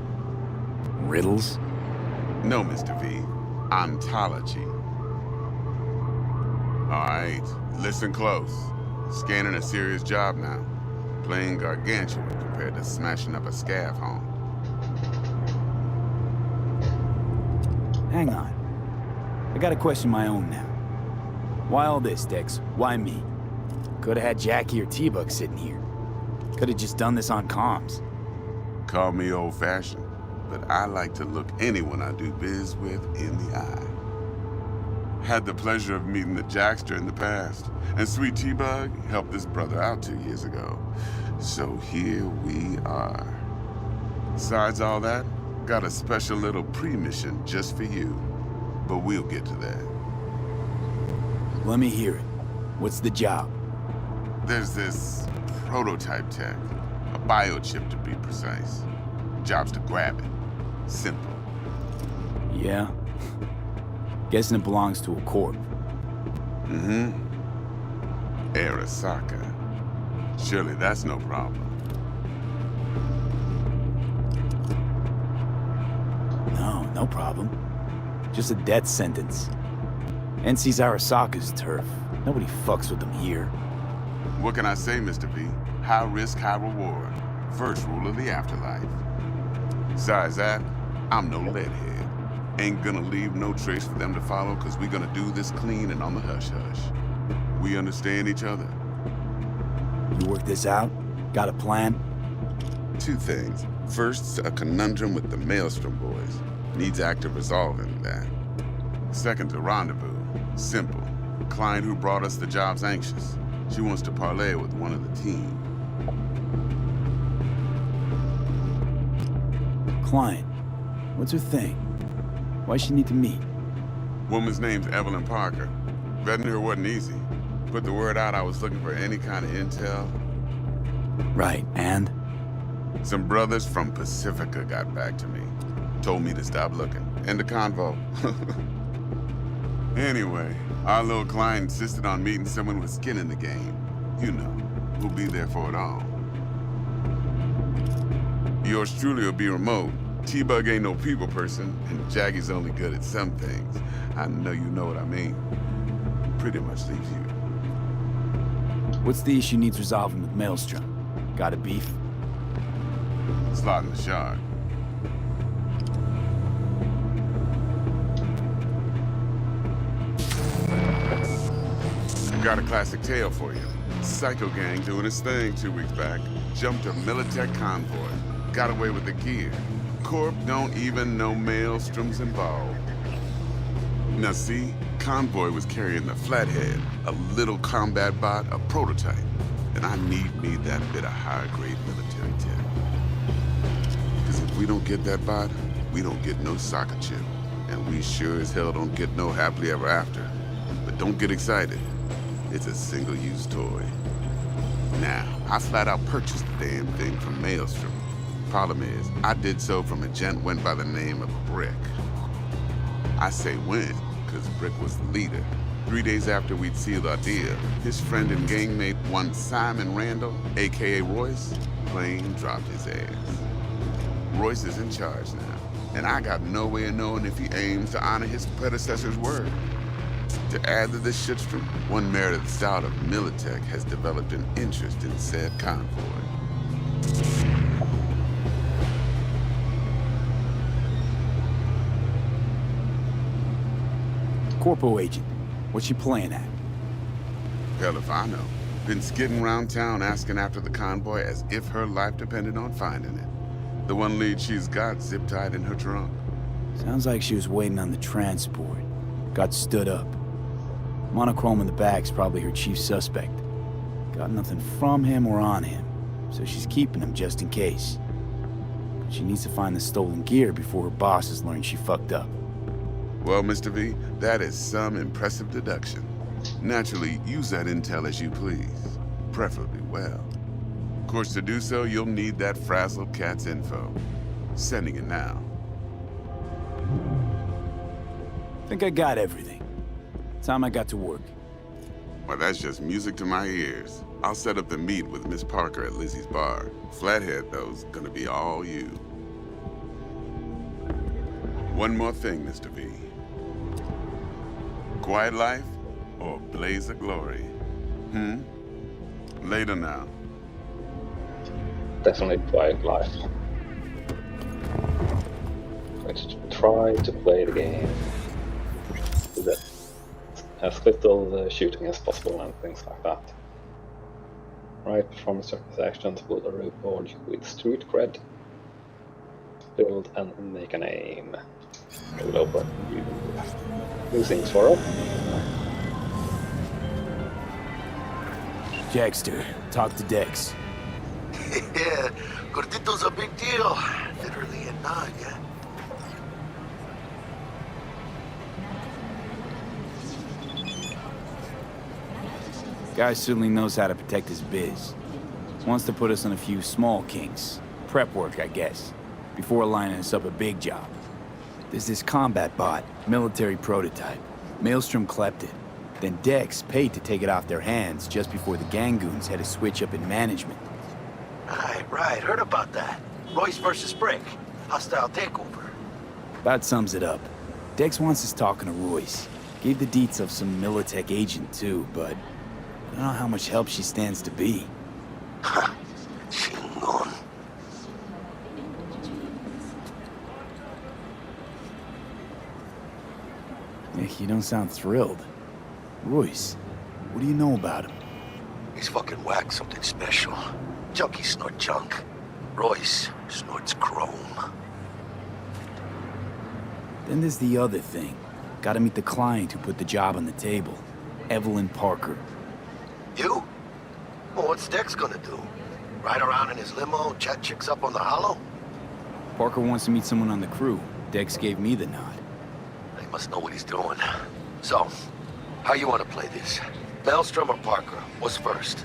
D: riddles?
R: No, Mr. V. Ontology. Alright, listen close. Scanning a serious job now. Playing gargantuan compared to smashing up a scav home.
D: Hang on. I gotta question my own now. Why all this, Dex? Why me? Could've had Jackie or T-Bug sitting here. Could've just done this on comms.
R: Call me old-fashioned, but I like to look anyone I do biz with in the eye. Had the pleasure of meeting the Jackster in the past, and Sweet T-Bug helped this brother out 2 years ago. So here we are. Besides all that, got a special little pre-mission just for you. But we'll get to that.
D: Let me hear it. What's the job?
R: There's this prototype tech, a biochip to be precise. Job's to grab it. Simple.
D: Yeah? Guessing it belongs to a corp.
R: Mm-hmm. Arasaka. Surely that's no problem.
D: No problem. Just a death sentence. NC's Arasaka's turf. Nobody fucks with them here.
R: What can I say, Mr. V? High risk, high reward. First rule of the afterlife. Besides that, I'm no leadhead. Ain't gonna leave no trace for them to follow, cause we gonna do this clean and on the hush-hush. We understand each other.
D: You work this out? Got a plan?
R: 2 things. First, a conundrum with the Maelstrom boys. Needs active resolving that. Second, a rendezvous. Simple. Client who brought us the job's anxious. She wants to parlay with one of the team.
D: Client? What's her thing? Why she need to meet?
R: Woman's name's Evelyn Parker. Vetting her wasn't easy. Put the word out I was looking for any kind of intel.
D: Right, and?
R: Some brothers from Pacifica got back to me. Told me to stop looking. End the convo. Anyway, our little client insisted on meeting someone with skin in the game. You know, who'll be there for it all. Yours truly will be remote. T-Bug ain't no people person, and Jaggy's only good at some things. I know you know what I mean. Pretty much leaves you.
D: What's the issue needs resolving with Maelstrom? Got a beef?
R: Slot in the shard. Got a classic tale for you. Psycho gang doing his thing 2 weeks back. Jumped a Militech convoy. Got away with the gear. Corp don't even know Maelstrom's involved. Now see, convoy was carrying the Flathead, a little combat bot, a prototype. And I need me that bit of high-grade military tech. Because if we don't get that bot, we don't get no soccer chip. And we sure as hell don't get no happily ever after. But don't get excited. It's a single-use toy. Now, I flat out purchased the damn thing from Maelstrom. Problem is, I did so from a gent went by the name of Brick. I say when, because Brick was the leader. 3 days after we'd sealed our deal, his friend and gangmate, one Simon Randall, a.k.a. Royce, plain dropped his ass. Royce is in charge now, and I got no way of knowing if he aims to honor his predecessor's word. To add to this shitstrom, one Meredith Stout of Militech has developed an interest in said convoy.
D: Corpo agent. What's she playing at?
R: Hell if I know. Been skidding around town asking after the convoy as if her life depended on finding it. The one lead she's got zip-tied in her trunk.
D: Sounds like she was waiting on the transport. Got stood up. Monochrome in the back's probably her chief suspect. Got nothing from him or on him, so she's keeping him just in case. But she needs to find the stolen gear before her bosses learn she fucked up.
R: Well, Mr. V, that is some impressive deduction. Naturally, use that intel as you please. Preferably well. Of course, to do so, you'll need that frazzled cat's info. Sending it now.
D: Think I got everything. Time I got to work.
R: Well, that's just music to my ears. I'll set up the meet with Miss Parker at Lizzie's bar. Flathead, though's gonna be all you. One more thing, Mr. V. Quiet life or blaze of glory? Later now.
E: Definitely quiet life. Let's try to play the game with as little shooting as possible and things like that. Right, performance transactions will reward you with street cred. Build and make a name. We'll open new things for us.
D: Jackster, talk to Dex.
I: Yeah, Gordito's a big deal. Literally and not, yeah.
D: Guy certainly knows how to protect his biz. Wants to put us on a few small kinks. Prep work, I guess. Before lining us up a big job. There's this combat bot, military prototype. Maelstrom clept it. Then Dex paid to take it off their hands just before the Gangoons had a switch up in management.
I: Right. Heard about that. Royce versus Brick. Hostile takeover.
D: That sums it up. Dex wants us talking to Royce. Gave the deets of some Militech agent too, but I don't know how much help she stands to be.
I: Chingon.
D: You don't sound thrilled. Royce, what do you know about him?
I: He's fucking whack something special. Junkies snort junk. Royce snorts chrome.
D: Then there's the other thing. Gotta meet the client who put the job on the table. Evelyn Parker.
I: You? Well, what's Dex gonna do? Ride around in his limo, chat chicks up on the hollow?
D: Parker wants to meet someone on the crew. Dex gave me the nod.
I: He must know what he's doing. So, how you want to play this? Maelstrom or Parker? What's first?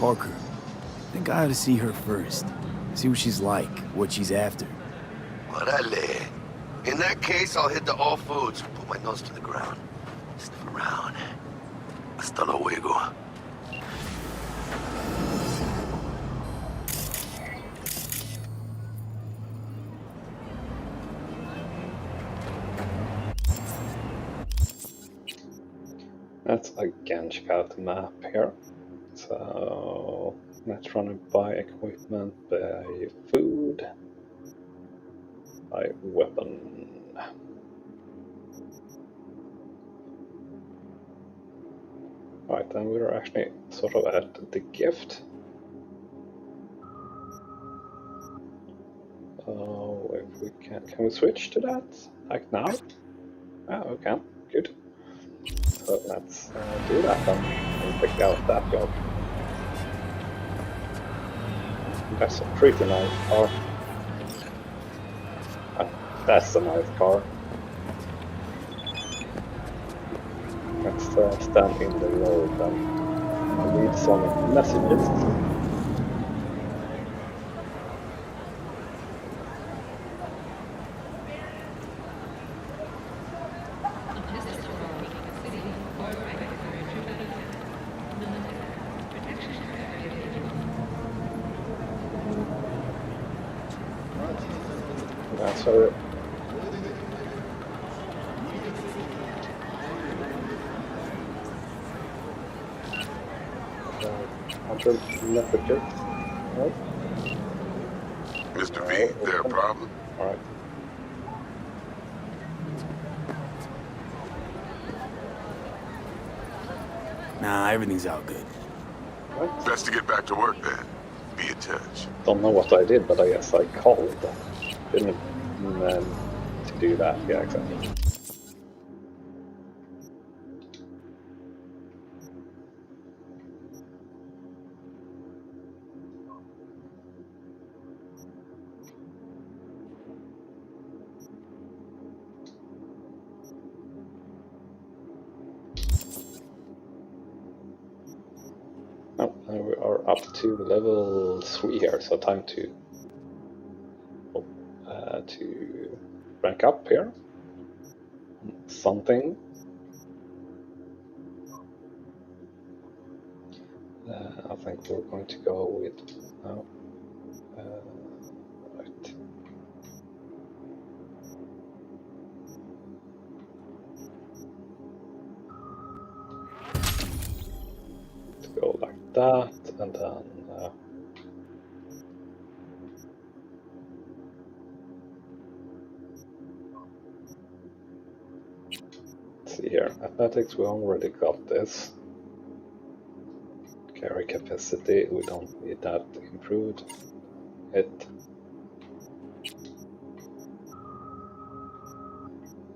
D: Parker. I think I ought to see her first. See what she's like, what she's after.
I: Orale. In that case, I'll hit the all foods. Put my nose to the ground. Sniff around. Hasta luego.
E: Let's again check out the map here. So let's run it by equipment, by food, by weapon. Right, then we're actually sort of at the gift. So if we can we switch to that? Like now? Ah, we can. Good. So let's do that then and pick out that job. That's a pretty nice car. That's a nice car. Let's stand in the road and read some messages. That's all right. Messages. Right.
R: Mr. V, there a problem?
E: Alright.
D: Nah, everything's all good.
E: What?
R: Best to get back to work then. Be in touch.
E: Don't know what I did, but I guess I called. Didn't mean to do that. Yeah, exactly. Oh, and we are up to level 3 here, so time to rank up here. Something. I think we're going to go with right. To go like that, and then let's see here. Athletics, we already got this. Carry capacity, we don't need that improved. Hit.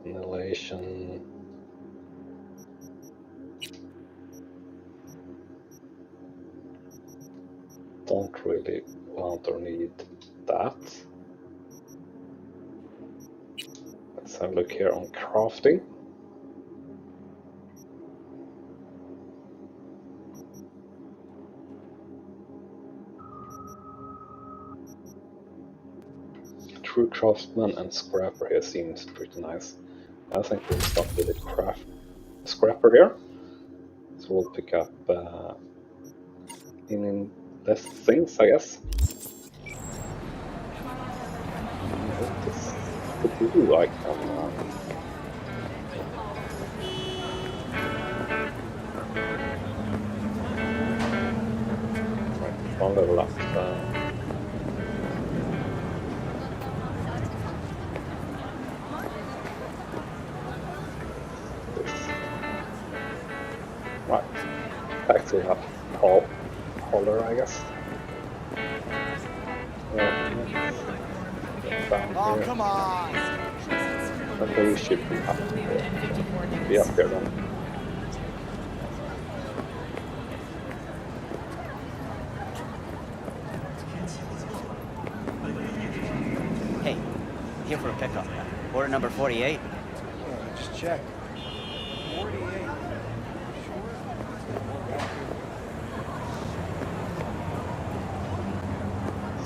E: Annihilation. really want or need that. Let's have a look here on crafting. True craftsman and scrapper here seems pretty nice. I think we'll start with the scrapper here. So we'll pick up in less things, I guess. What is the blue icon? Right, one level up. Right, back to that holder, I guess.
J: Oh, come on!
E: Okay, we should be up here then.
S: Hey, here for a pickup. Order number 48.
J: Yeah, just check. 48.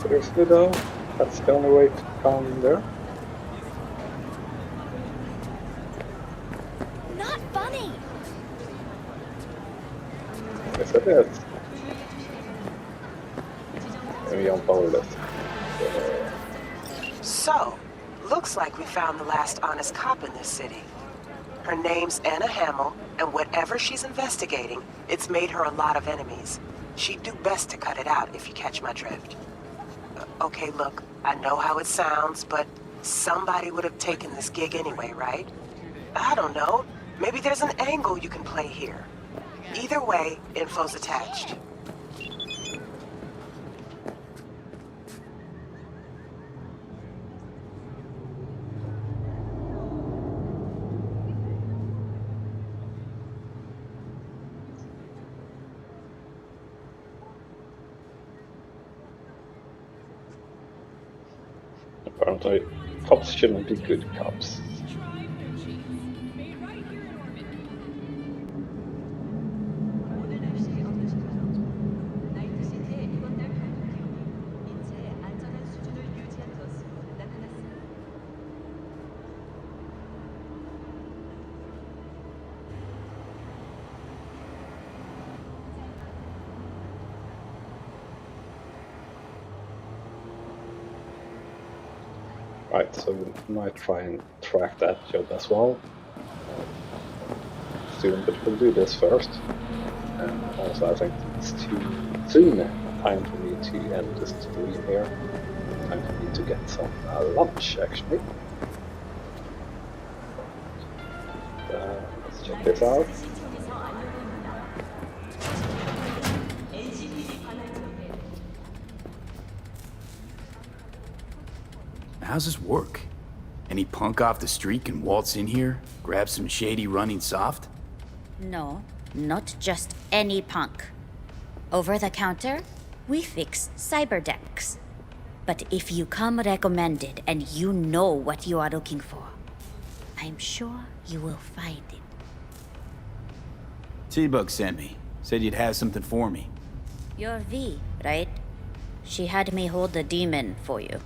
E: Seriously though, that's the only way to come there.
L: Not funny.
E: Yes, it is. Maybe on power list.
F: So, looks like we found the last honest cop in this city. Her name's Anna Hamill, and whatever she's investigating, it's made her a lot of enemies. She'd do best to cut it out, if you catch my drift. Okay, look, I know how it sounds, but somebody would have taken this gig anyway, right? I don't know. Maybe there's an angle you can play here. Either way, info's attached.
E: Apparently, cops shouldn't be good cops. Right, so we might try and track that job as well soon, but we'll do this first. And also, I think it's too soon time for me to end this stream here. Time for me to get some lunch, actually. Let's check this out.
D: How's this work? Any punk off the street can waltz in here, grab some shady running soft?
T: No, not just any punk. Over the counter, we fix cyber decks. But if you come recommended and you know what you are looking for, I'm sure you will find it.
D: T-Bug sent me. Said you'd have something for me.
T: You're V, right? She had me hold the demon for you.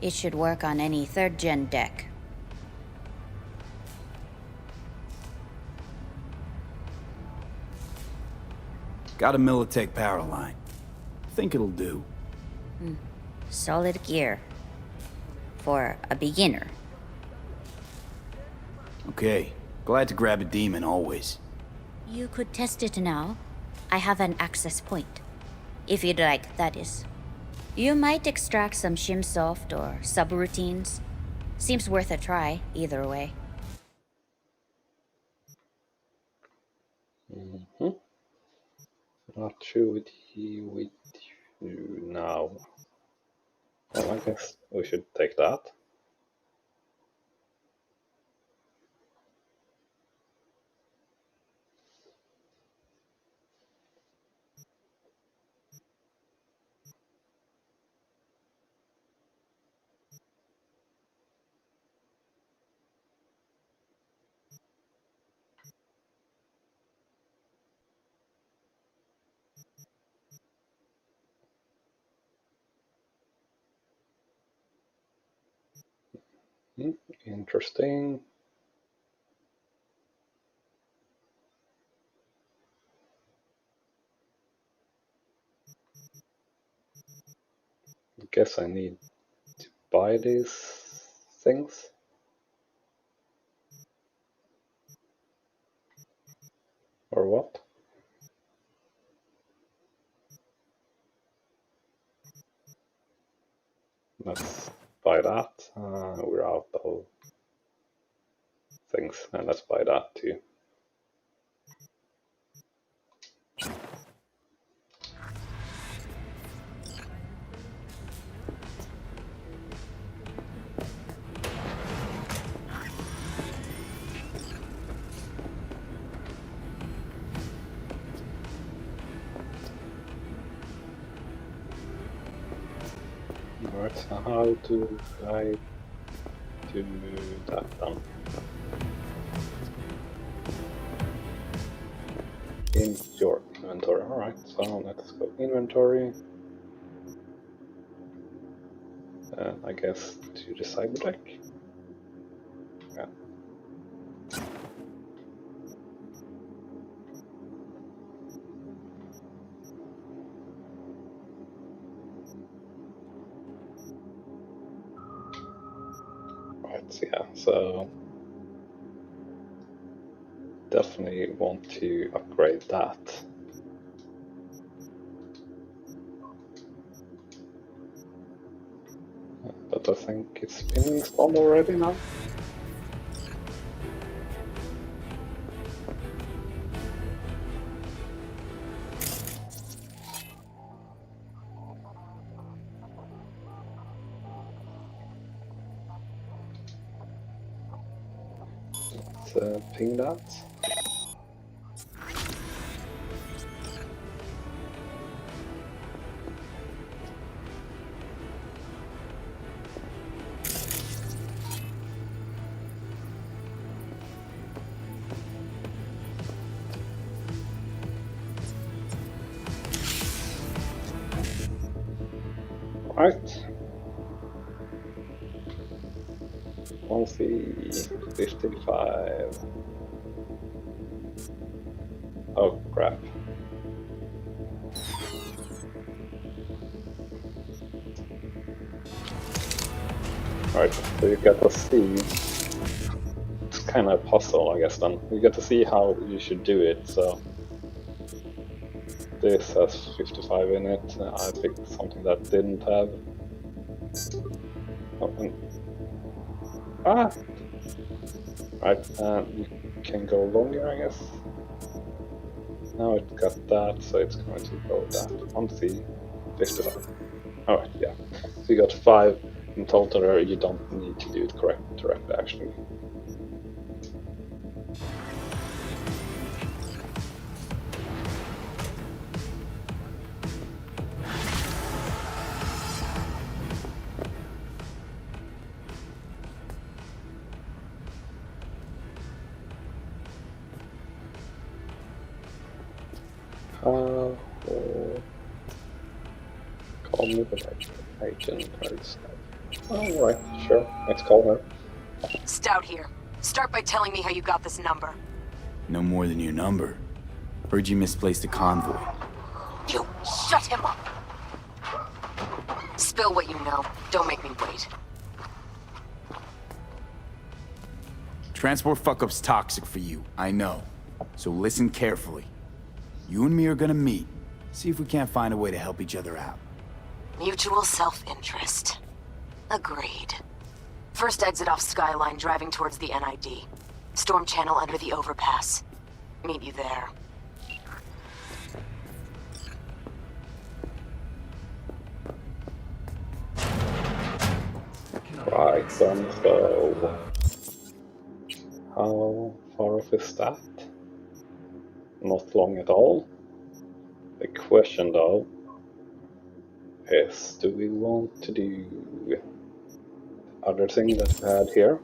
T: It should work on any 3rd gen deck.
D: Got a Militech power line. Think it'll do.
T: Solid gear. For a beginner.
D: Okay. Glad to grab a demon always.
T: You could test it now. I have an access point. If you'd like, that is. You might extract some shimsoft or subroutines. Seems worth a try, either way.
E: Not sure what he would do now. Well, I guess we should take that. Interesting. I guess I need to buy these things. Or what? Let's buy that. We're out of things, and let's buy that too. Alright, so how do I do that then? In your inventory. Alright, so let's go inventory. And I guess to the cyberdeck. Yeah. Right, yeah, so definitely want to upgrade that. But I think it's been installed already now. Let's ping that. Right. 1C55. Oh crap. Alright, so you get to see. It's kind of a puzzle, I guess, then. You get to see how you should do it, so. This has 55 in it. I picked something that didn't have. Oh, and... Ah! Right, you can go longer, I guess. Now it got that, so it's going to go that. 1C, 55. Alright, yeah. So you got 5 in total there, you don't need to do it correctly actually. Call me the agent. Alright, sure. Let's call her.
F: Stout here. Start by telling me how you got this number.
D: No more than your number. Heard you misplaced a convoy.
F: You shut him up! Spill what you know. Don't make me wait.
D: Transport fuck-up's toxic for you, I know. So listen carefully. You and me are gonna meet. See if we can't find a way to help each other out.
F: Mutual self-interest. Agreed. First exit off Skyline, driving towards the NID. Storm channel under the overpass. Meet you there.
E: Right, then, so... How far off is that? Not long at all. The question, though, is do we want to do the other thing that we had here?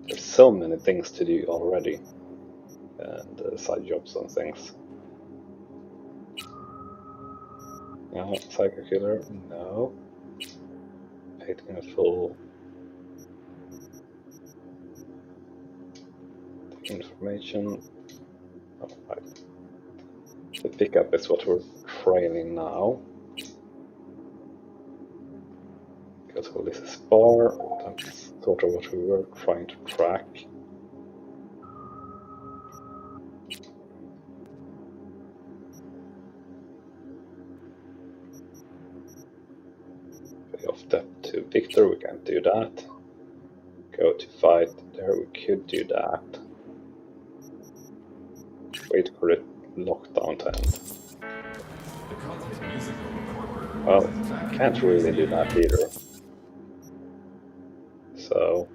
E: There's so many things to do already. And side jobs and things. No, Psycho Killer, no. Painting a full information. Oh, right. The pickup is what we're trailing now. Because all this is bar, that's sort of what we were trying to track. Pay off debt to Victor, we can't do that. Go to fight, there we could do that. Wait for it lockdown to end. Well, can't really do that either. So,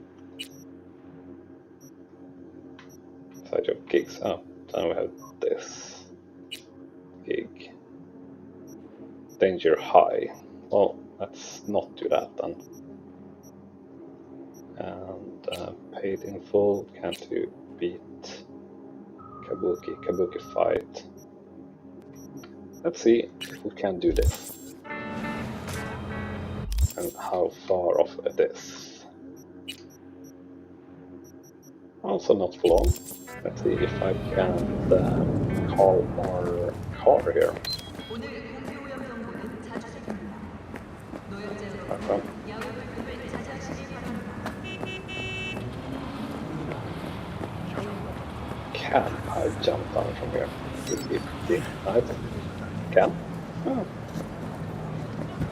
E: side job gigs up. Then we have this gig. Danger high. Well, let's not do that then. And paid in full, can't do beat Kabuki fight. Let's see if we can do this. And how far off it is. Also not for long. Let's see if I can call our car here. Okay. Can I jump down from here? I can. Oh.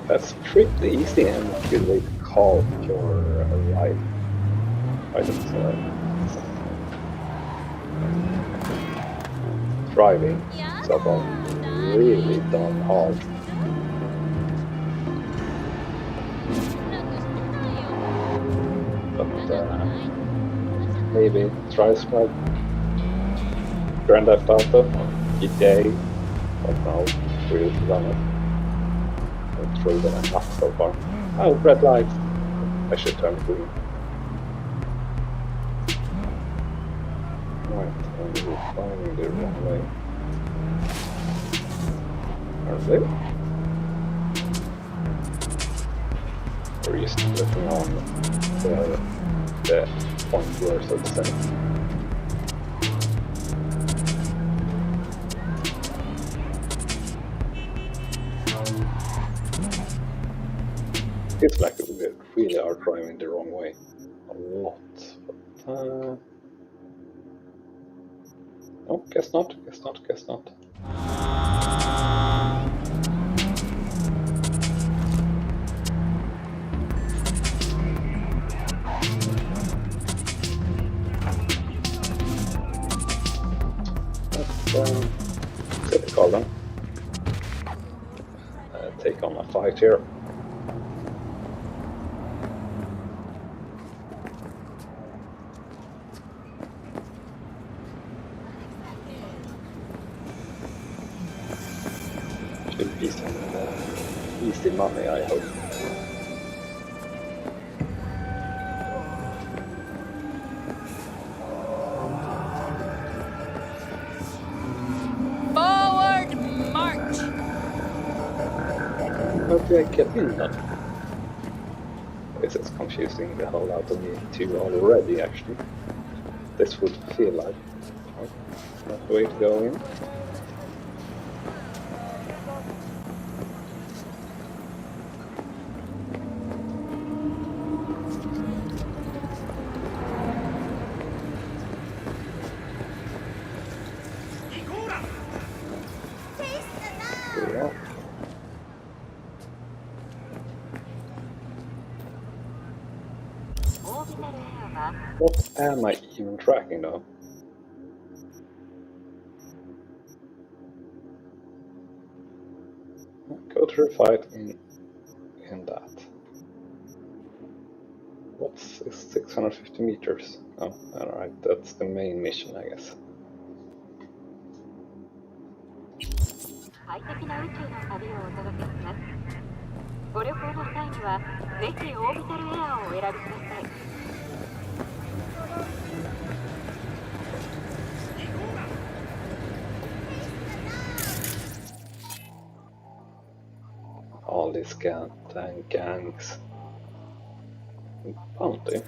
E: That's pretty easy and a good way to call your ride. Driving so really darn hard. But maybe try some Grand Theft Auto, GTA, but now really run it. Not through the enough so far. Oh, red light! I should turn green. Right, and we're flying the wrong way. Are they? We're just looking on the point where, so to say. It's like we really are driving the wrong way. A lot. But, no, guess not. Let's set the call then. Take on a fight here. Should be some easy money, I hope.
L: Forward march!
E: How do I get in then? This is confusing the hell out of me too already, actually. This would feel like not the way to go in. What am I even tracking though? Go to the fight in that. What's 650 meters? Oh, alright, that's the main mission, I guess. All these gangs. Bounty.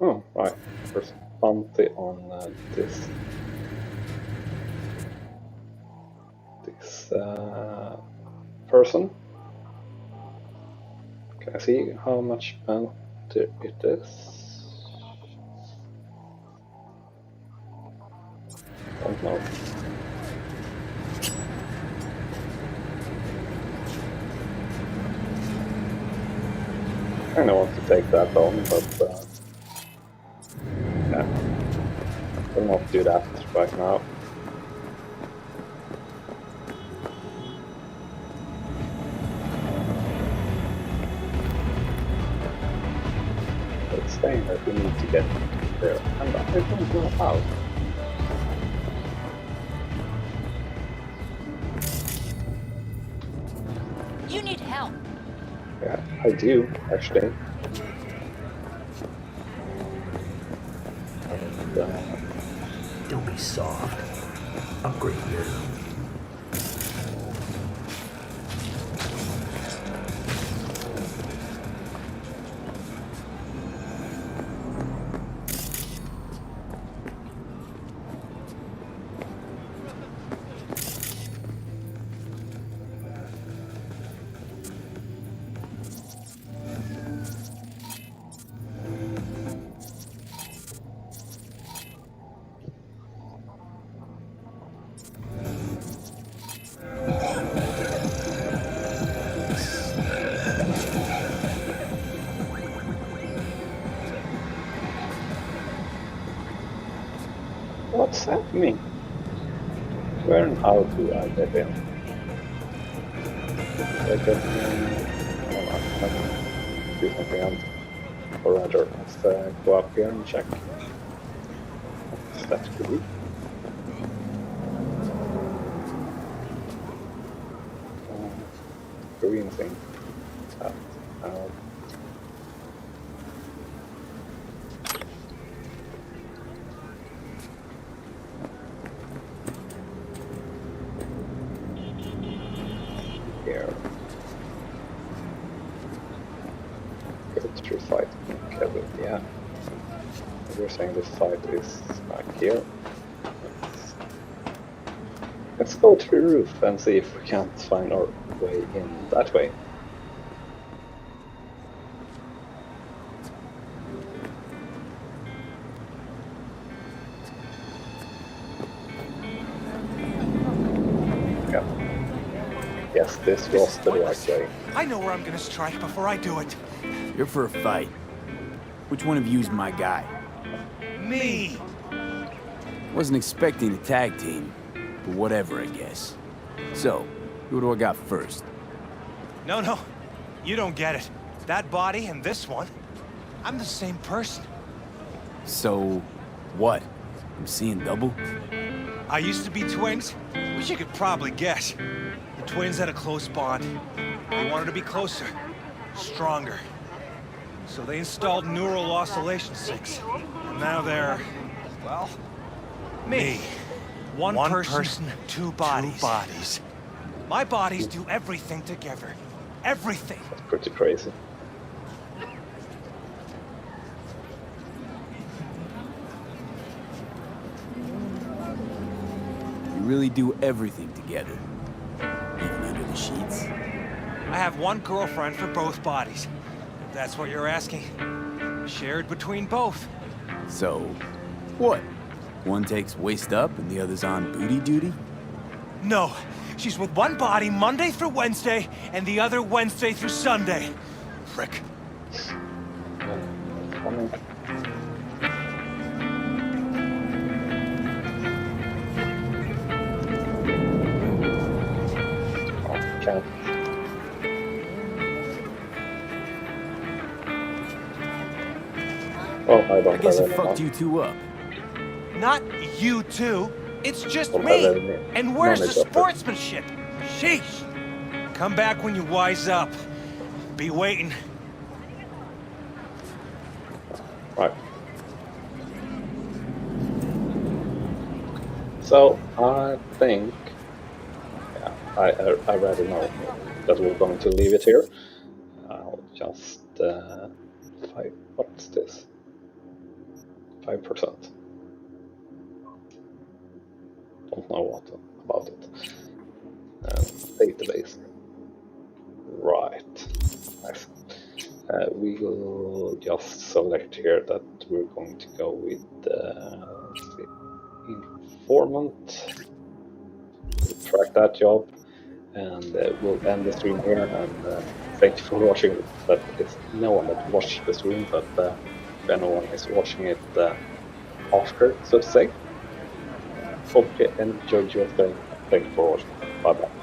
E: Oh, right. bounty on this person. Can I see how much bounty it is? Don't know. I kinda want to take that on, but yeah, I'll not do that right now. It's saying that we need to get there, and I don't know how.
L: You need help.
E: Yeah, I do, actually. And,
H: Don't be soft. Upgrade now.
E: what's happening? Where and how do I get in? I get in... do something else. Or rather, let's go up here and check. What's that could be? Green thing. Here. Go through fight. Okay, yeah. You're saying this fight is like here. Let's go to the roof and see if we can't find our way in that way. Yeah. Yes, this was the right way.
P: I know where I'm gonna strike before I do it.
D: You're for a fight. Which one of you's my guy?
P: Me!
D: Wasn't expecting a tag team, but whatever, I guess. So, who do I got first?
P: No, you don't get it. That body and this one, I'm the same person.
D: So, what? I'm seeing double?
P: I used to be twins, which you could probably guess. The twins had a close bond. They wanted to be closer, stronger. So they installed neural oscillation sinks. And now they're, well, me. One person, two bodies. My bodies do everything together. Everything.
E: That's pretty crazy.
D: You really do everything together. Even under the sheets.
P: I have one girlfriend for both bodies. If that's what you're asking. Shared between both.
D: So, what? One takes waist up and the other's on booty duty?
P: No, she's with one body Monday through Wednesday, and the other Wednesday through Sunday. Frick.
E: Okay. Oh, I
D: guess it fucked you two up.
P: Not you two. It's just
E: Don't
P: me.
E: have any
P: And where's the
E: knowledge of it.
P: sportsmanship? Sheesh. Come back when you wise up. Be waiting.
E: Right. So, I think... Yeah, I already know that we're going to leave it here. I'll just... what's this? 95%. Don't know what about it. Database. Right. Nice. We will just select here that we're going to go with informant. We'll track that job, and we'll end the stream here. And thank you for watching. That is no one that watched the stream, but if anyone is watching it after, so to say, hope you enjoyed your day. Thank you for watching. Bye bye.